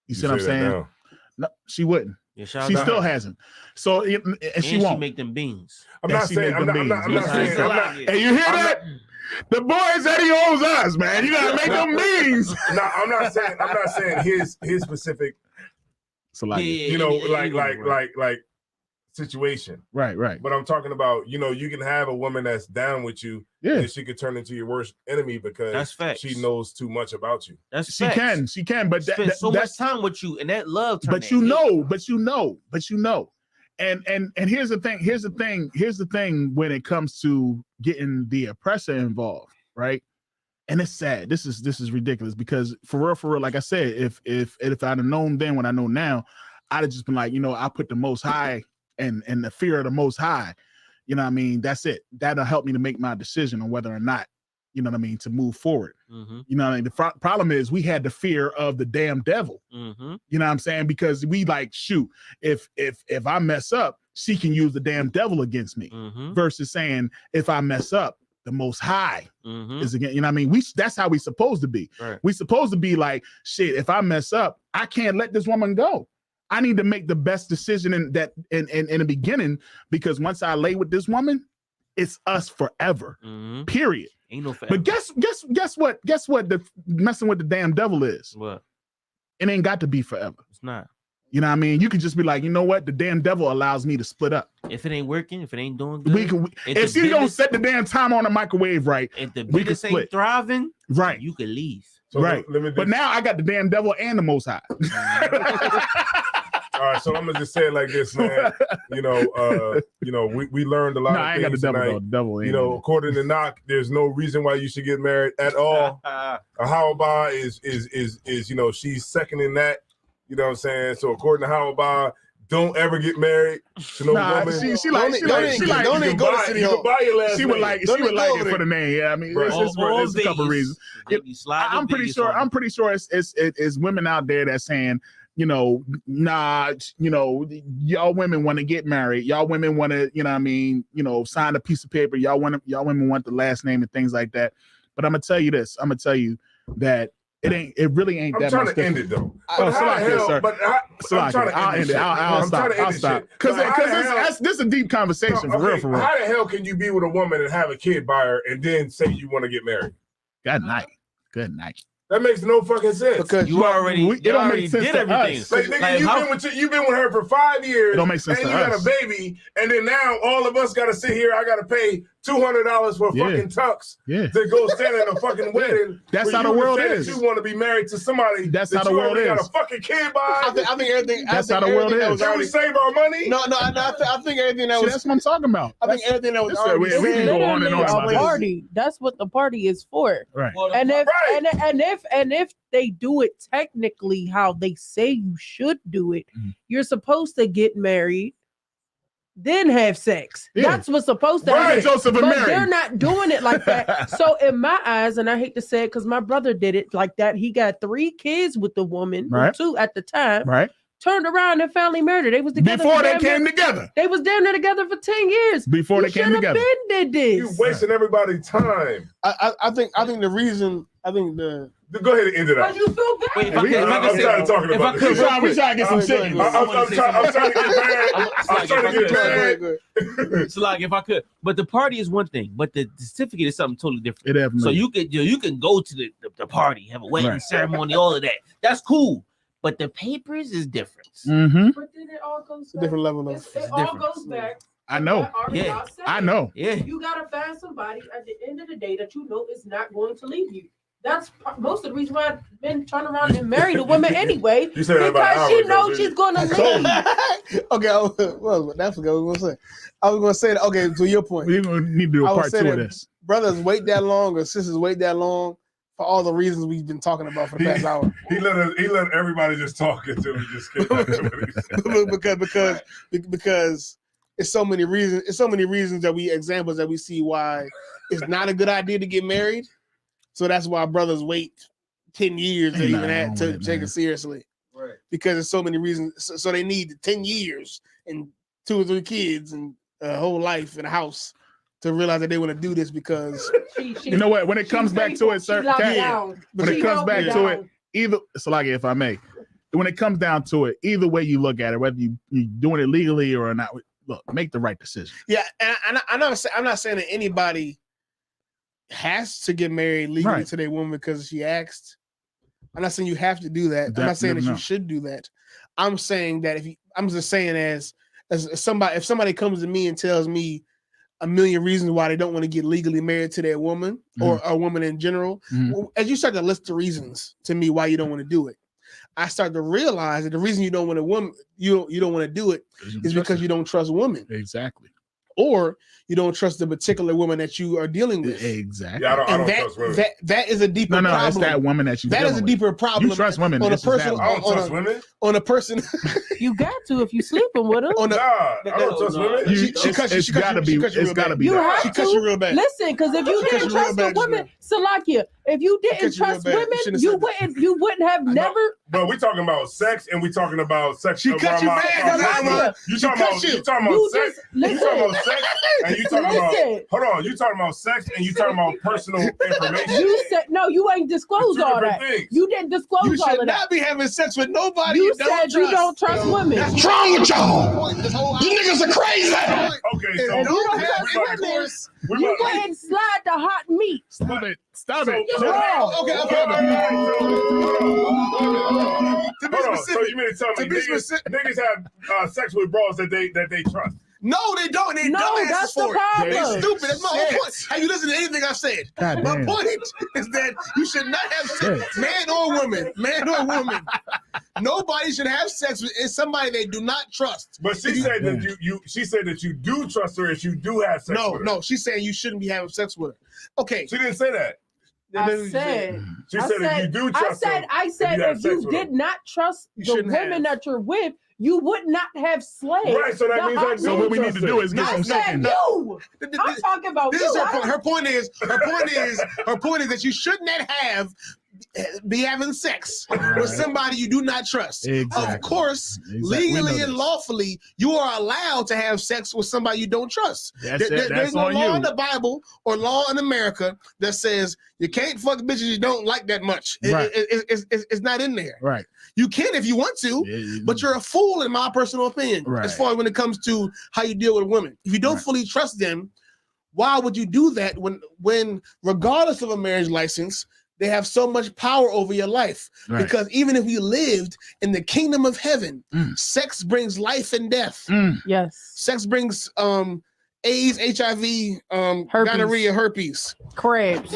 You see what I'm saying? No, she wouldn't. Yeah, she still hasn't. So and she won't make them beans. I'm not saying. I'm not saying. Hey, you hear that? The boys that he owes us, man. You gotta make them beans. No, I'm not saying his specific. So like, you know, like situation. Right. But I'm talking about, you know, you can have a woman that's down with you, and she could turn into your worst enemy because she knows too much about you. She can, but spend so much time with you, and that love. But you know. And here's the thing when it comes to getting the oppressor involved, right? And it's sad. This is ridiculous because for real, like I said, if I'd have known then what I know now, I'd have just been like, you know, I put the Most High and the fear of the Most High. You know what I mean? That's it. That'll help me to make my decision on whether or not, you know what I mean, to move forward. You know what I mean? The problem is we had the fear of the damn devil. You know what I'm saying? Because we like, shoot, if I mess up, she can use the damn devil against me versus saying if I mess up, the Most High is again, you know what I mean? That's how we supposed to be. Right. We supposed to be like, shit, if I mess up, I can't let this woman go. I need to make the best decision in the beginning, because once I lay with this woman, it's us forever. Period. Ain't no forever. But guess what? Guess what the messing with the damn devil is? What? It ain't got to be forever. It's not. You know what I mean? You could just be like, you know what? The damn devil allows me to split up. If it ain't working, if it ain't doing good, if you don't set the damn time on the microwave right, if the business ain't thriving, right, you can leave. So right. But now I got the damn devil and the Most High. All right, so I'm gonna just say it like this, man. We learned a lot of things tonight. You know, according to Knock, there's no reason why you should get married at all. Hawaba is you know, she's seconding that. You know what I'm saying? So according to Hawaba, don't ever get married to no woman. She don't go to City Hall. Buy your last she would like it for the name. Yeah, I mean, it's a couple reasons. I'm pretty sure it's women out there that's saying, you know, nah, you know, y'all women want to get married. Y'all women want to, you know what I mean, you know, sign a piece of paper. Y'all women want the last name and things like that. But I'm gonna tell you this. I'm gonna tell you that it really ain't that much. I'm trying to end it though. I'll end it. I'll stop. Because this is a deep conversation for real. How the hell can you be with a woman and have a kid by her and then say you want to get married? Good night. That makes no fucking sense. Because you already did everything. You've been with her for 5 years. It don't make sense. And you got a baby, and then now all of us got to sit here. I got to pay $200 for a fucking tux to go stand at a fucking wedding. That's how the world is. You want to be married to somebody. That's how the world is. Got a fucking kid by. I think everything. That's how the world is. Can we save our money? No. I think everything that was. That's what I'm taling about. I think everything that was already. We can go on and on about this. Party. That's what the party is for. Right. And if they do it technically how they say you should do it, you're supposed to get married, then have sex. That's what's supposed to happen. Joseph and Mary. They're not doing it like that. So in my eyes, and I hate to say it because my brother did it like that, he got 3 kids with the woman, 2 at the time. Right. Turned around and finally married her. They was together before they came together. They was damn near together for 10 years. Before they came together. Did this. You wasting everybody's time. I think the reason. Go ahead and end it out. You feel bad. Wait, I'm trying to talk about this. We trying to get some chicken. I'm trying to get married. It's like if I could, but the party is one thing, but the certificate is something totally different. It definitely. So you can go to the party, have a wedding ceremony, all of that. That's cool. But the papers is different. But then it all goes back. Different level of. It all goes back. I know. I know. You gotta find somebody at the end of the day that you know is not going to leave you. That's most of the reason why men turn around and marry the woman anyway. You said that about because she knows she's gonna leave. Okay, well, that's what I was gonna say. I was gonna say that. Okay, to your point, we're gonna need to do a part 2 of this. Brothers wait that long, or sisters wait that long for all the reasons we've been talking about for the past hour. He let everybody just talk until he just came out because it's so many reasons. It's so many reasons examples that we see why it's not a good idea to get married. So that's why brothers wait 10 years to take it seriously. Right. Because there's so many reasons. So they need 10 years and 2 or 3 kids and a whole life in a house to realize that they want to do this because you know what? When it comes back to it, sir, when it comes back to it, either Salaki, if I may, when it comes down to it, either way you look at it, whether you're doing it legally or not, look, make the right decision. Yeah, and I'm not saying that anybody has to get married legally to their woman because she asked. I'm not saying you have to do that. I'm not saying that you should do that. I'm saying that I'm just saying as somebody, if somebody comes to me and tells me a million reasons why they don't want to get legally married to their woman or a woman in general, as you start to list the reasons to me why you don't want to do it, I start to realize that the reason you don't want a woman, you don't want to do it is because you don't trust women. Exactly. Or you don't trust the particular woman that you are dealing with. Exactly. Yeah, I don't trust women. That is a deeper problem. No, it's that woman that you. That is a deeper problem. You trust women on a person. I don't trust women. On a person. You got to if you sleeping with her. I don't trust women. It's gotta be. It's gotta be. You have she cuts you real bad. Listen, because if you didn't trust the women, Salakia, if you didn't trust women, you wouldn't have never. But we talking about sex, and we talking about sex. She cut you bad. You talking about sex. You talking about sex, and you talking about. Hold on, you talking about sex, and you talking about personal information. You said no. You ain't disclosed all that. You didn't disclose all of that. You should not be having sex with nobody. You said you don't trust women. What's wrong with y'all? You niggas are crazy. Okay, so you don't trust women. You wouldn't slide the hot meat. Stop it. Okay. So you mean to tell me niggas have sex with bros that they trust? No, they don't. They don't. That's the problem. They're stupid. That's my whole point. Have you listened to anything I've said? My point is that you should not have sex, man or woman. Nobody should have sex with somebody they do not trust. But she said that she said that you do trust her if you do have sex with her. No, she's saying you shouldn't be having sex with her. Okay. She didn't say that. She said if you do trust her. I said if you did not trust the women that you're with, you would not have slayed. Right, so that means so what we need to do is get some seconds. I'm talking about this. Her point is that you should not be having sex with somebody you do not trust. Exactly. Of course, legally and lawfully, you are allowed to have sex with somebody you don't trust. There's no law in the Bible or law in America that says you can't fuck bitches you don't like that much. Right. It's not in there. Right. You can if you want to, but you're a fool in my personal opinion. Right. As far as when it comes to how you deal with women. If you don't fully trust them, why would you do that when regardless of a marriage license, they have so much power over your life? Right. Because even if we lived in the kingdom of heaven, sex brings life and death. Yes. Sex brings AIDS, HIV, gonorrhea, herpes. Crabs.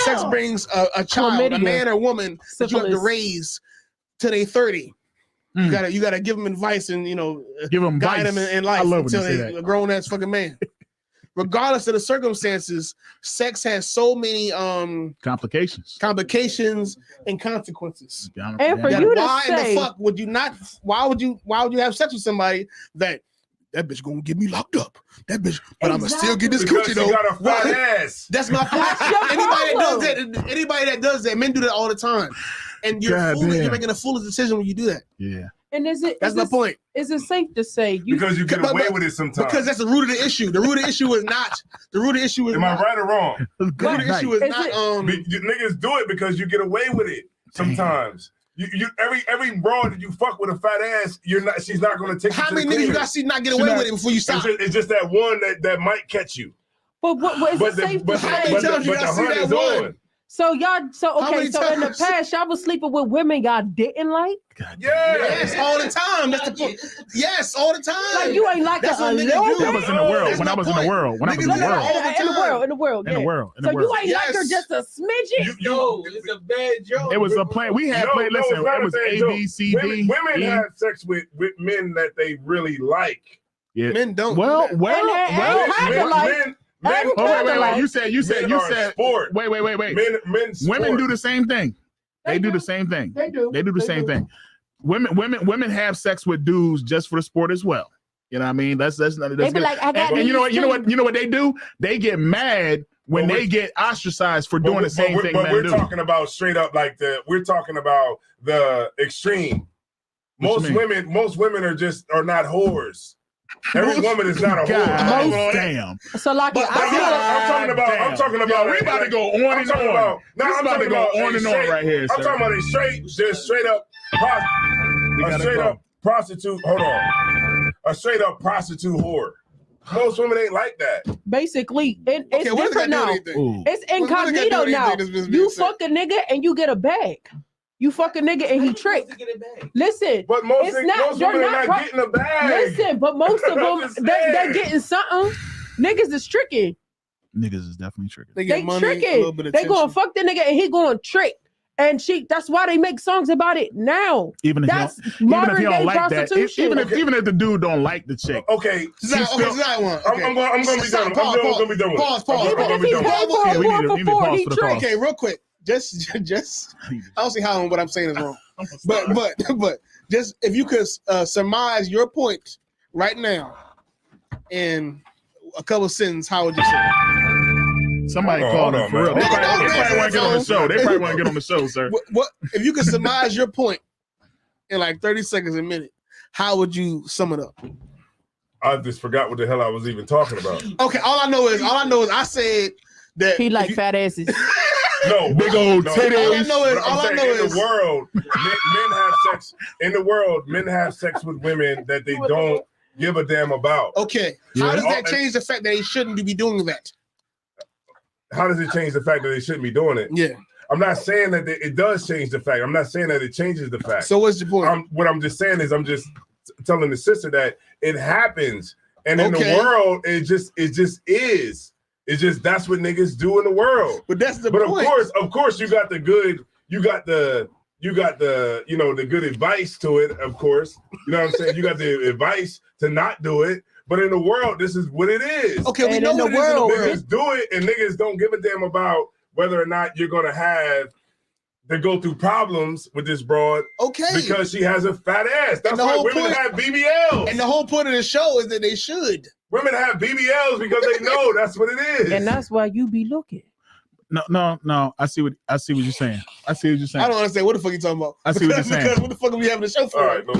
Sex brings a child, chlamydia, a man or woman that you have to raise till they 30. You gotta give them advice and give them guide them in life until they're a grown ass fucking man. Regardless of the circumstances, sex has so many complications and consequences. And for you to why say, in the fuck would you not? Why would you have sex with somebody that bitch gonna get me locked up? That bitch, but I'ma still get this coochie though. She got a fat ass. That's my point. Anybody that does that, men do that all the time, and you're making a foolish decision when you do that. Yeah. And that's my point. Is it safe to say because you get away with it sometimes? Because that's the root of the issue. The root of the issue is not. The root of the issue is. Am I right or wrong? The root of the issue is not. Niggas do it because you get away with it sometimes. You every broad that you fuck with a fat ass, she's not going to take. How many niggas you got to see not get away with it before you stop? It's just that one that might catch you. But is it safe to say? How many times you got to see that one? So y'all, How okay, many so in the times? past, y'all was sleeping with women y'all didn't like? Yes, all the time. That's the point. Yes, all the time. Like you ain't like That's a what niggas little do. bit? That was in the world. That's When I my was in the point. world. When I was in Niggas the do that world. all the In the time. world, In the world. So you ain't like her Yes. just a smidgen? You, it's a bad joke. It was a plan. We had played. Listen, it's not it was bad A, joke. B, C, D. Women E. have sex with men that they really like. Yeah. Men don't. Well. And kinda like. Men, Oh, wait. like, You said. men are sport. Wait. Men sport. Women do the same thing. They do the same thing. They do. They do the same thing. Women have sex with dudes just for the sport as well. You know what I mean? That's They be good. like, I got And you know these what they do? They get mad when they get ostracized for doing the same thing men we're do. talking about straight up we're talking about the extreme. Most women are not whores. Every woman is not a whore. Damn. So like, I'm talking about. We about to go on and on. I'm talking about on and on right here. I'm talking about a straight up prostitute. Hold on, a straight up prostitute whore. Most women ain't like that. Basically, it's different now. It's incognito now. You fuck a nigga and you get a bag. You fuck a nigga and he trick. Listen, but most women are not getting a bag. Listen, but most of them they're getting something. Niggas is tricking. Niggas is definitely tricking. They get money, tricking. a little bit of they gonna fuck the nigga and he gonna trick. And that's why they make songs about it now. Even if modern you don't day like that, prostitution. even if the dude don't like the chick. Okay, I'm gonna be done. I'm gonna be done with it. Pause. Okay, real quick. Just I don't see how what I'm saying is wrong. but just if you could surmise your point right now in a couple of sentences, how would you say it? Somebody called him for real. They probably want to get on the show. They probably want to get on the show, sir. What if you could surmise your point in like 30 seconds a minute? How would you sum it up? I just forgot what the hell I was even talking about. Okay, all I know is I said that he like fat asses. No, big old titties. All I know is in the world, men have sex. In the world, men have sex with women that they don't give a damn about. Okay, how does that change the fact that they shouldn't be doing that? How does it change the fact that they shouldn't be doing it? Yeah, I'm not saying that it does change the fact. I'm not saying that it changes the fact. So what's the point? What I'm just saying is I'm just telling the sister that it happens, and in the world, it just is. It's just that's what niggas do in the world. But that's the point. Of course, you got the good, the good advice to it. Of course, you know what I'm saying. You got the advice to not do it. But in the world, this is what it is. Okay, we know what it is in the world. Niggas do it, and niggas don't give a damn about whether or not you're gonna have to go through problems with this broad. Okay, because she has a fat ass. That's why women have BBLs. And the whole point of the show is that they should. Women have BBLs because they know that's what it is. And that's why you be looking. No. I see what you're saying. I don't understand what the fuck you talking about. I see what you're saying. Because what the fuck are we having the show for? Right, I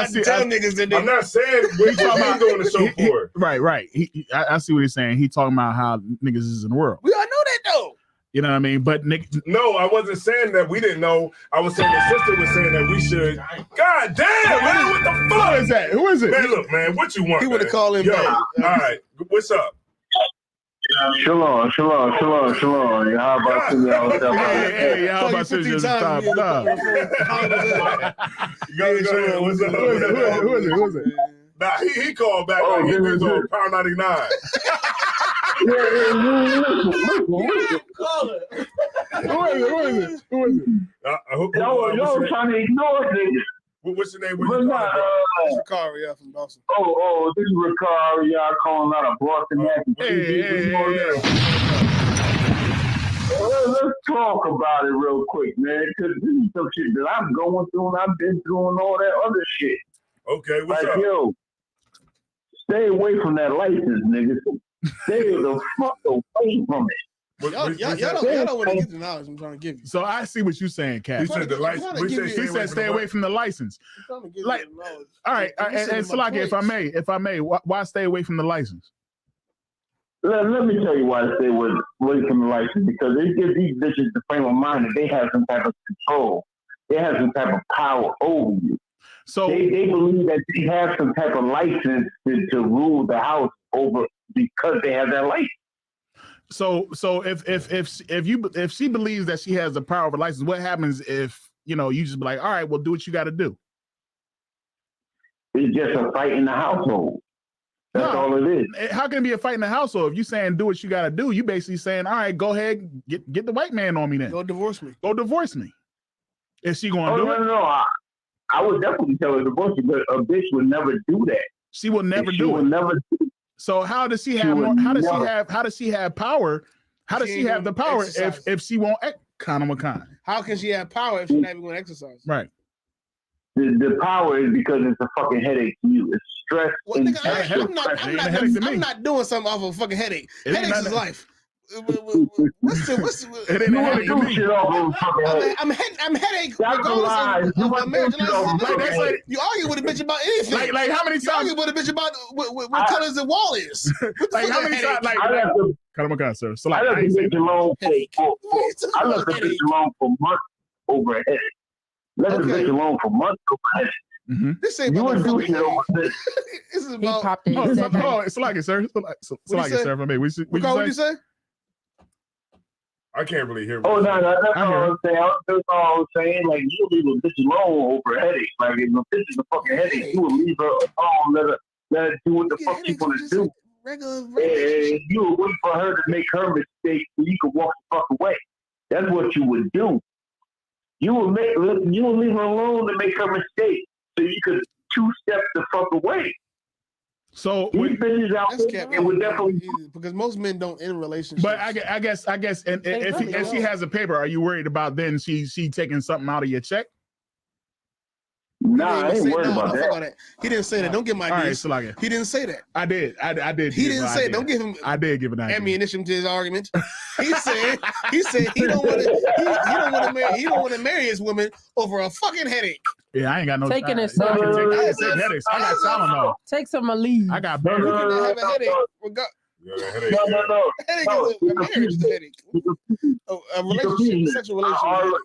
see. Niggas I'm not saying what he's doing the show for. Right. I see what he's saying. He talking about how niggas is in the world. We all know that though. You know what I mean? But no, I wasn't saying that we didn't know. I was saying the sister was saying that we should. God damn, man, what the fuck? Who is that? Who is it? Man, look, man, what you want? He would have called him. Yo, all right, what's up? Shalom. How about you? Hey, how about you? Stop. What's up? Who is it? Nah, he called back like he was on Power 99. Who is it? Y'all trying to ignore niggas. What's your name? Ricari from Boston. Oh, this is Ricari. Y'all calling out a Boston accent. Let's talk about it real quick, man. Because this is some shit that I'm going through and I've been through and all that other shit. Okay, what's up? Yo, stay away from that license, niggas. Stay the fuck away from it. Y'all don't want to get the knowledge I'm trying to give you. So I see what you're saying, Cat. He said the license. He said stay away from the license. Like, all right, and Salaki, if I may, why stay away from the license? Let me tell you why I stay away from the license, because it gives these bitches the frame of mind that they have some type of control. They have some type of power over you. So they believe that they have some type of license to rule the house over because they have that license. So if she believes that she has the power of a license, what happens if you just be like, all right, well, do what you got to do? It's just a fight in the household. That's all it is. How can it be a fight in the household? If you saying do what you got to do, you basically saying, all right, go ahead, get the white man on me then. Go divorce me. Go divorce me. Is she going to do it? No. I would definitely tell her to divorce you, but a bitch would never do that. She will never do it. Never do it. So how does she have more? How does she have power? How does she have the power if she won't? How can she have power if she's not even going to exercise? Right. The power is because it's a fucking headache to you. It's stress. Well, nigga, I'm not doing something off of a fucking headache. Headaches is life. What's it ain't a headache to me. I'm headache regardless of my marriage. You argue with a bitch about anything. Like how many times? You argue with a bitch about what colors the wall is. Like how many times? Like come on, sir. So I left the bitch alone for months over a headache. Let the bitch alone for months over a headache. Mm-hmm. This ain't about do shit over this. This is about. It's like it, sir. It's like it, sir. For me, what you say? I can't really hear. No, that's all I'm saying. That's all I'm saying. Like, you leave a bitch alone over a headache. Like, if a bitch is a fucking headache, you will leave her alone, let her do what the fuck she's gonna do. And you will wait for her to make her mistake so you can walk the fuck away. That's what you would do. You will leave her alone to make her mistake so you could two-step the fuck away. So these bitches out there would definitely because most men don't end relationships. But I guess, and if she has a paper, are you worried about then she taking something out of your check? Nah, I ain't worried about that. He didn't say that. Don't give my ideas. Right, he didn't say that. I did. He didn't say. Don't give him. I did give an idea. Ammunition to his argument. He said he don't want to marry his woman over a fucking headache. Yeah, I ain't got no. Taking it. I got Tylenol. Take some Aleve. I got. You can have a headache. No. Headache is a marriage is a headache. A relationship, sexual relationship.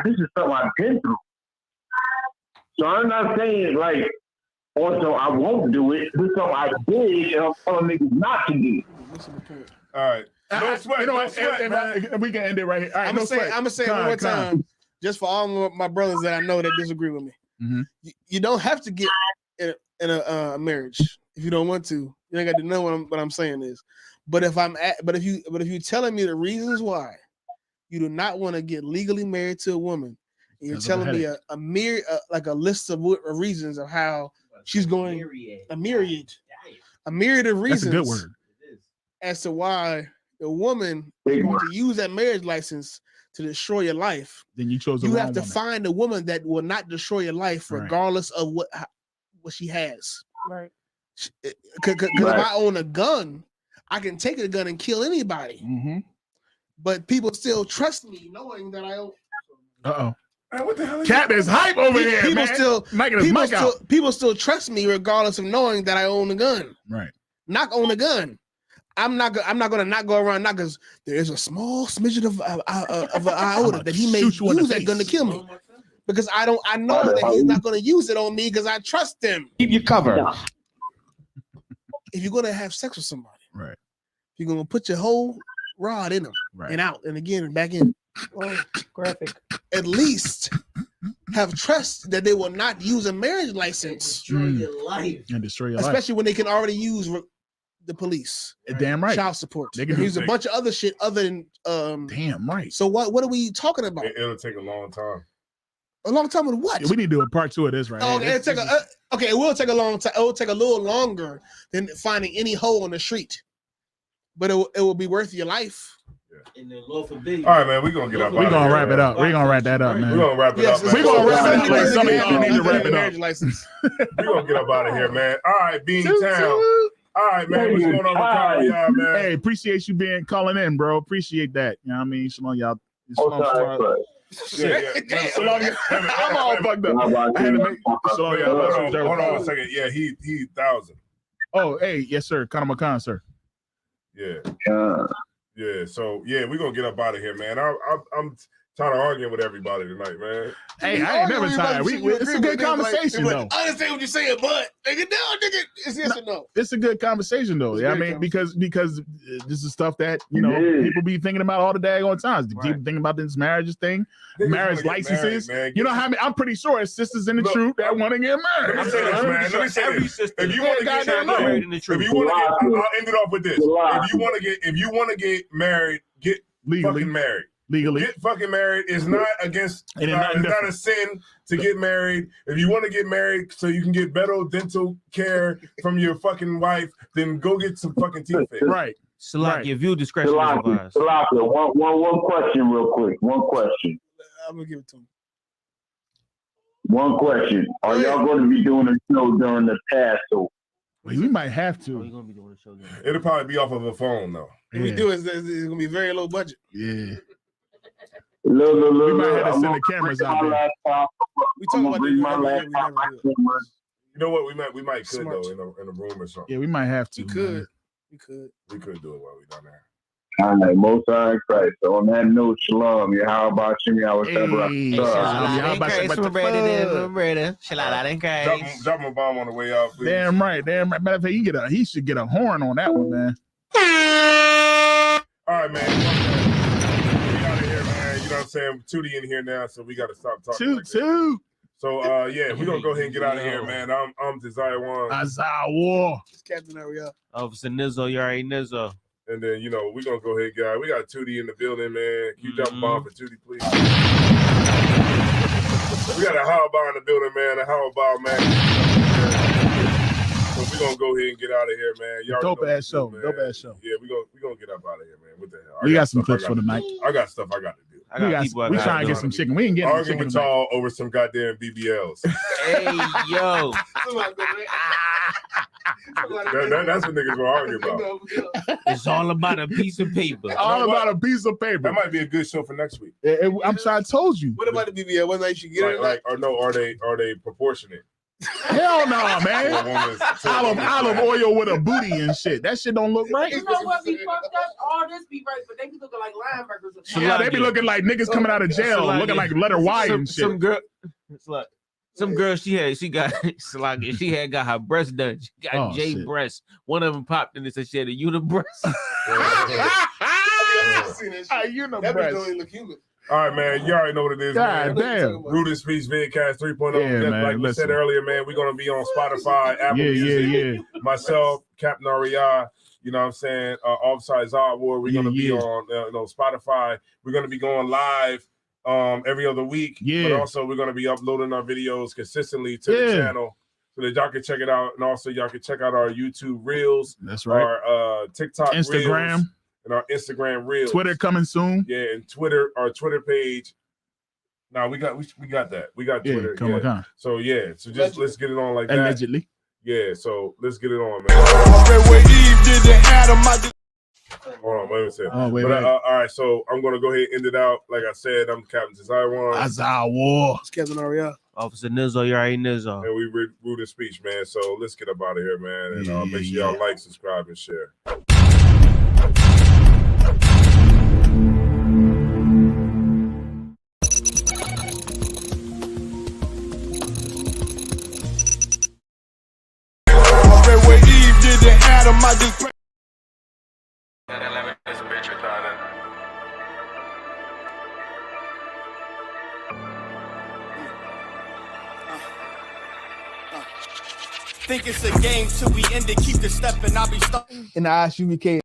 This is something I've been through. So I'm not saying like, also I won't do it. This is something I did, and I'm telling niggas not to do. All right. No sweat. You know what? We can end it right here. All right, I'm gonna say it one more time, just for all my brothers that I know that disagree with me. Mm-hmm. You don't have to get in a marriage if you don't want to. You ain't got to know what I'm saying is. But if you telling me the reasons why you do not want to get legally married to a woman, and you're telling me a list of reasons of how she's going a myriad of reasons. That's a good word. As to why the woman is going to use that marriage license to destroy your life. Then you chose. You have to find a woman that will not destroy your life, regardless of what she has. Right. Because if I own a gun, I can take a gun and kill anybody. Mm-hmm. But people still trust me, knowing that I own. What the hell? Cap is hype over here, people man. Still, people still trust me, regardless of knowing that I own a gun. Right. Not own a gun. I'm not gonna not go around not because there is a small smidgen of an iota that he may use that gun to kill me. Because I know that he's not gonna use it on me because I trust him. Keep you covered. If you're gonna have sex with somebody, right? You're gonna put your whole rod in them, and out, and again, and back in. Oh, graphic. At least have trust that they will not use a marriage license destroy your life and destroy your life, especially when they can already use the police. Damn right. Child support. They can use a bunch of other shit other than damn right. So what are we talking about? It'll take a long time. A long time with what? Yeah, we need to do a part 2 of this, right? Oh, it will take a long time. It will take a little longer than finding any hole on the street, but it will be worth your life. And then Lord forbid. All right, man, we're gonna get up. We're gonna wrap it up. We're gonna wrap that up, man. We're gonna wrap it up. We're gonna wrap it up like some of y'all need to wrap it up. We're gonna get up out of here, man. All right, Beanie Town. All right, man. What's going on with y'all, man? Hey, appreciate you calling in, bro. Appreciate that. You know what I mean? Shalom, y'all. I'm all fucked up. I had to make shalom, y'all. Hold on a second. Yeah, he 1,000. Oh, hey, yes, sir. Kana Makan, sir. Yeah. So yeah, we're gonna get up out of here, man. I'm Tired of arguing with everybody tonight, man. Hey, I ain't never tired. It's a good conversation, though. I understand what you're saying, but nigga, it's yes or no. It's a good conversation, though. Yeah, I mean, because this is stuff that people be thinking about all the daggone times. People thinking about this marriages thing, marriage licenses. Married, you know how many? I'm pretty sure it's sisters in the troop that want to get married. Let me say this, man. Let me say this. If you want to get married in the troop, I'll end it off with this. If you want to get married, get fucking married. Legally, get fucking married is not against. It's not a sin to get married. If you want to get married so you can get better dental care from your fucking wife, then go get some fucking teeth fixed. Right. Salaki, view discretion is advised. Salaki, one question, real quick. One question. I'm gonna give it to him. One question. Are y'all going to be doing a show during the Passover? We might have to. We're gonna be doing a show. It'll probably be off of a phone though. If we do it, it's gonna be very low budget. Yeah. Look, we might have to send the cameras out there. We talking about bring my laptop. You know what? We might could though in a room or something. Yeah, we might have to. We could do it while we down there. All right, most high in Christ. So on that note, shalom. How about you? Drop a bomb on the way out, please. Damn right. Matter of fact, he should get a horn on that one, man. All right, man. We out of here, man. You know what I'm saying? Tootie in here now, so we got to stop talking. Toot. So yeah, we're gonna go ahead and get out of here, man. I'm Desire One. It's Captain Ariel. Officer Nizzo, you already Nizzo. And then, we're going to go ahead, guys. We got Tootie in the building, man. Can you drop a bomb for Tootie, please? We got a how about in the building, man. A how about, man. So we're going to go ahead and get out of here, man. Dope ass show. Yeah, we're going to get up out of here, man. What the hell? We got some clips for the night. I got stuff I got to do. We trying to get some chicken. We ain't getting arguing with y'all over some goddamn BBLs. Hey, yo. That's what niggas were arguing about. It's all about a piece of paper. All about a piece of paper. That might be a good show for next week. I'm sorry, I told you. What about the BBL? What night you get it? Are they proportionate? Hell no, man. Olive oil with a booty and shit. That shit don't look right. You know what be fucked up? All this be right, but they be looking like linebackers. Yeah, they be looking like niggas coming out of jail, looking like letter Y and shit. Some girl, she had got her breast done. She got J breasts. One of them popped in and said she had a unibreast. All right, man. You already know what it is, man. Damn. Rooted Speech Vidcast 3.0. Yeah, man, like we said earlier, man, we're going to be on Spotify, Apple Music. Myself, Captain Ariel, you know what I'm saying? Offside Zod War. We're going to be on Spotify. We're going to be going live every other week. But also, we're going to be uploading our videos consistently to the channel so that y'all can check it out. And also, y'all can check out our YouTube Reels. That's right. Our TikTok Instagram. Reels. And our Instagram Reels. Twitter coming soon. Yeah, and our Twitter page. Now we got that. We got Twitter. Yeah. So let's get it on like that. Allegedly. Yeah, so let's get it on, man. Hold on, wait a second. Oh, wait. All right, so I'm gonna go ahead and end it out. Like I said, I'm Captain Desire One. It's Captain Ariel. Officer Nizzo, you already Nizzo. And we Rooted Speech, man. So let's get up out of here, man. And make sure y'all like, subscribe, and share. Think it's a game till we end it. Keep the step and I'll be stuck. In the ISUVK.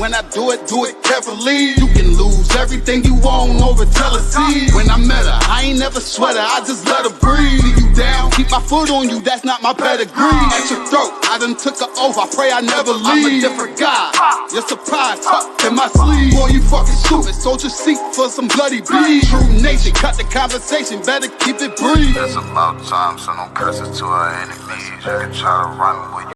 When I do it carefully. You can lose everything you own over jealousy. When I met her, I ain't never sweat her, I just let her breathe. See you down, keep my foot on you, that's not my pedigree. At your throat, I done took her oath, I pray I never leave. I'm a different guy, you're surprised, tucked in my sleeve. Boy, you fucking stupid, soldier seat for some bloody bees. True nation, cut the conversation, better keep it brief. It's about time, so no curses to our enemies. You can try to run with you.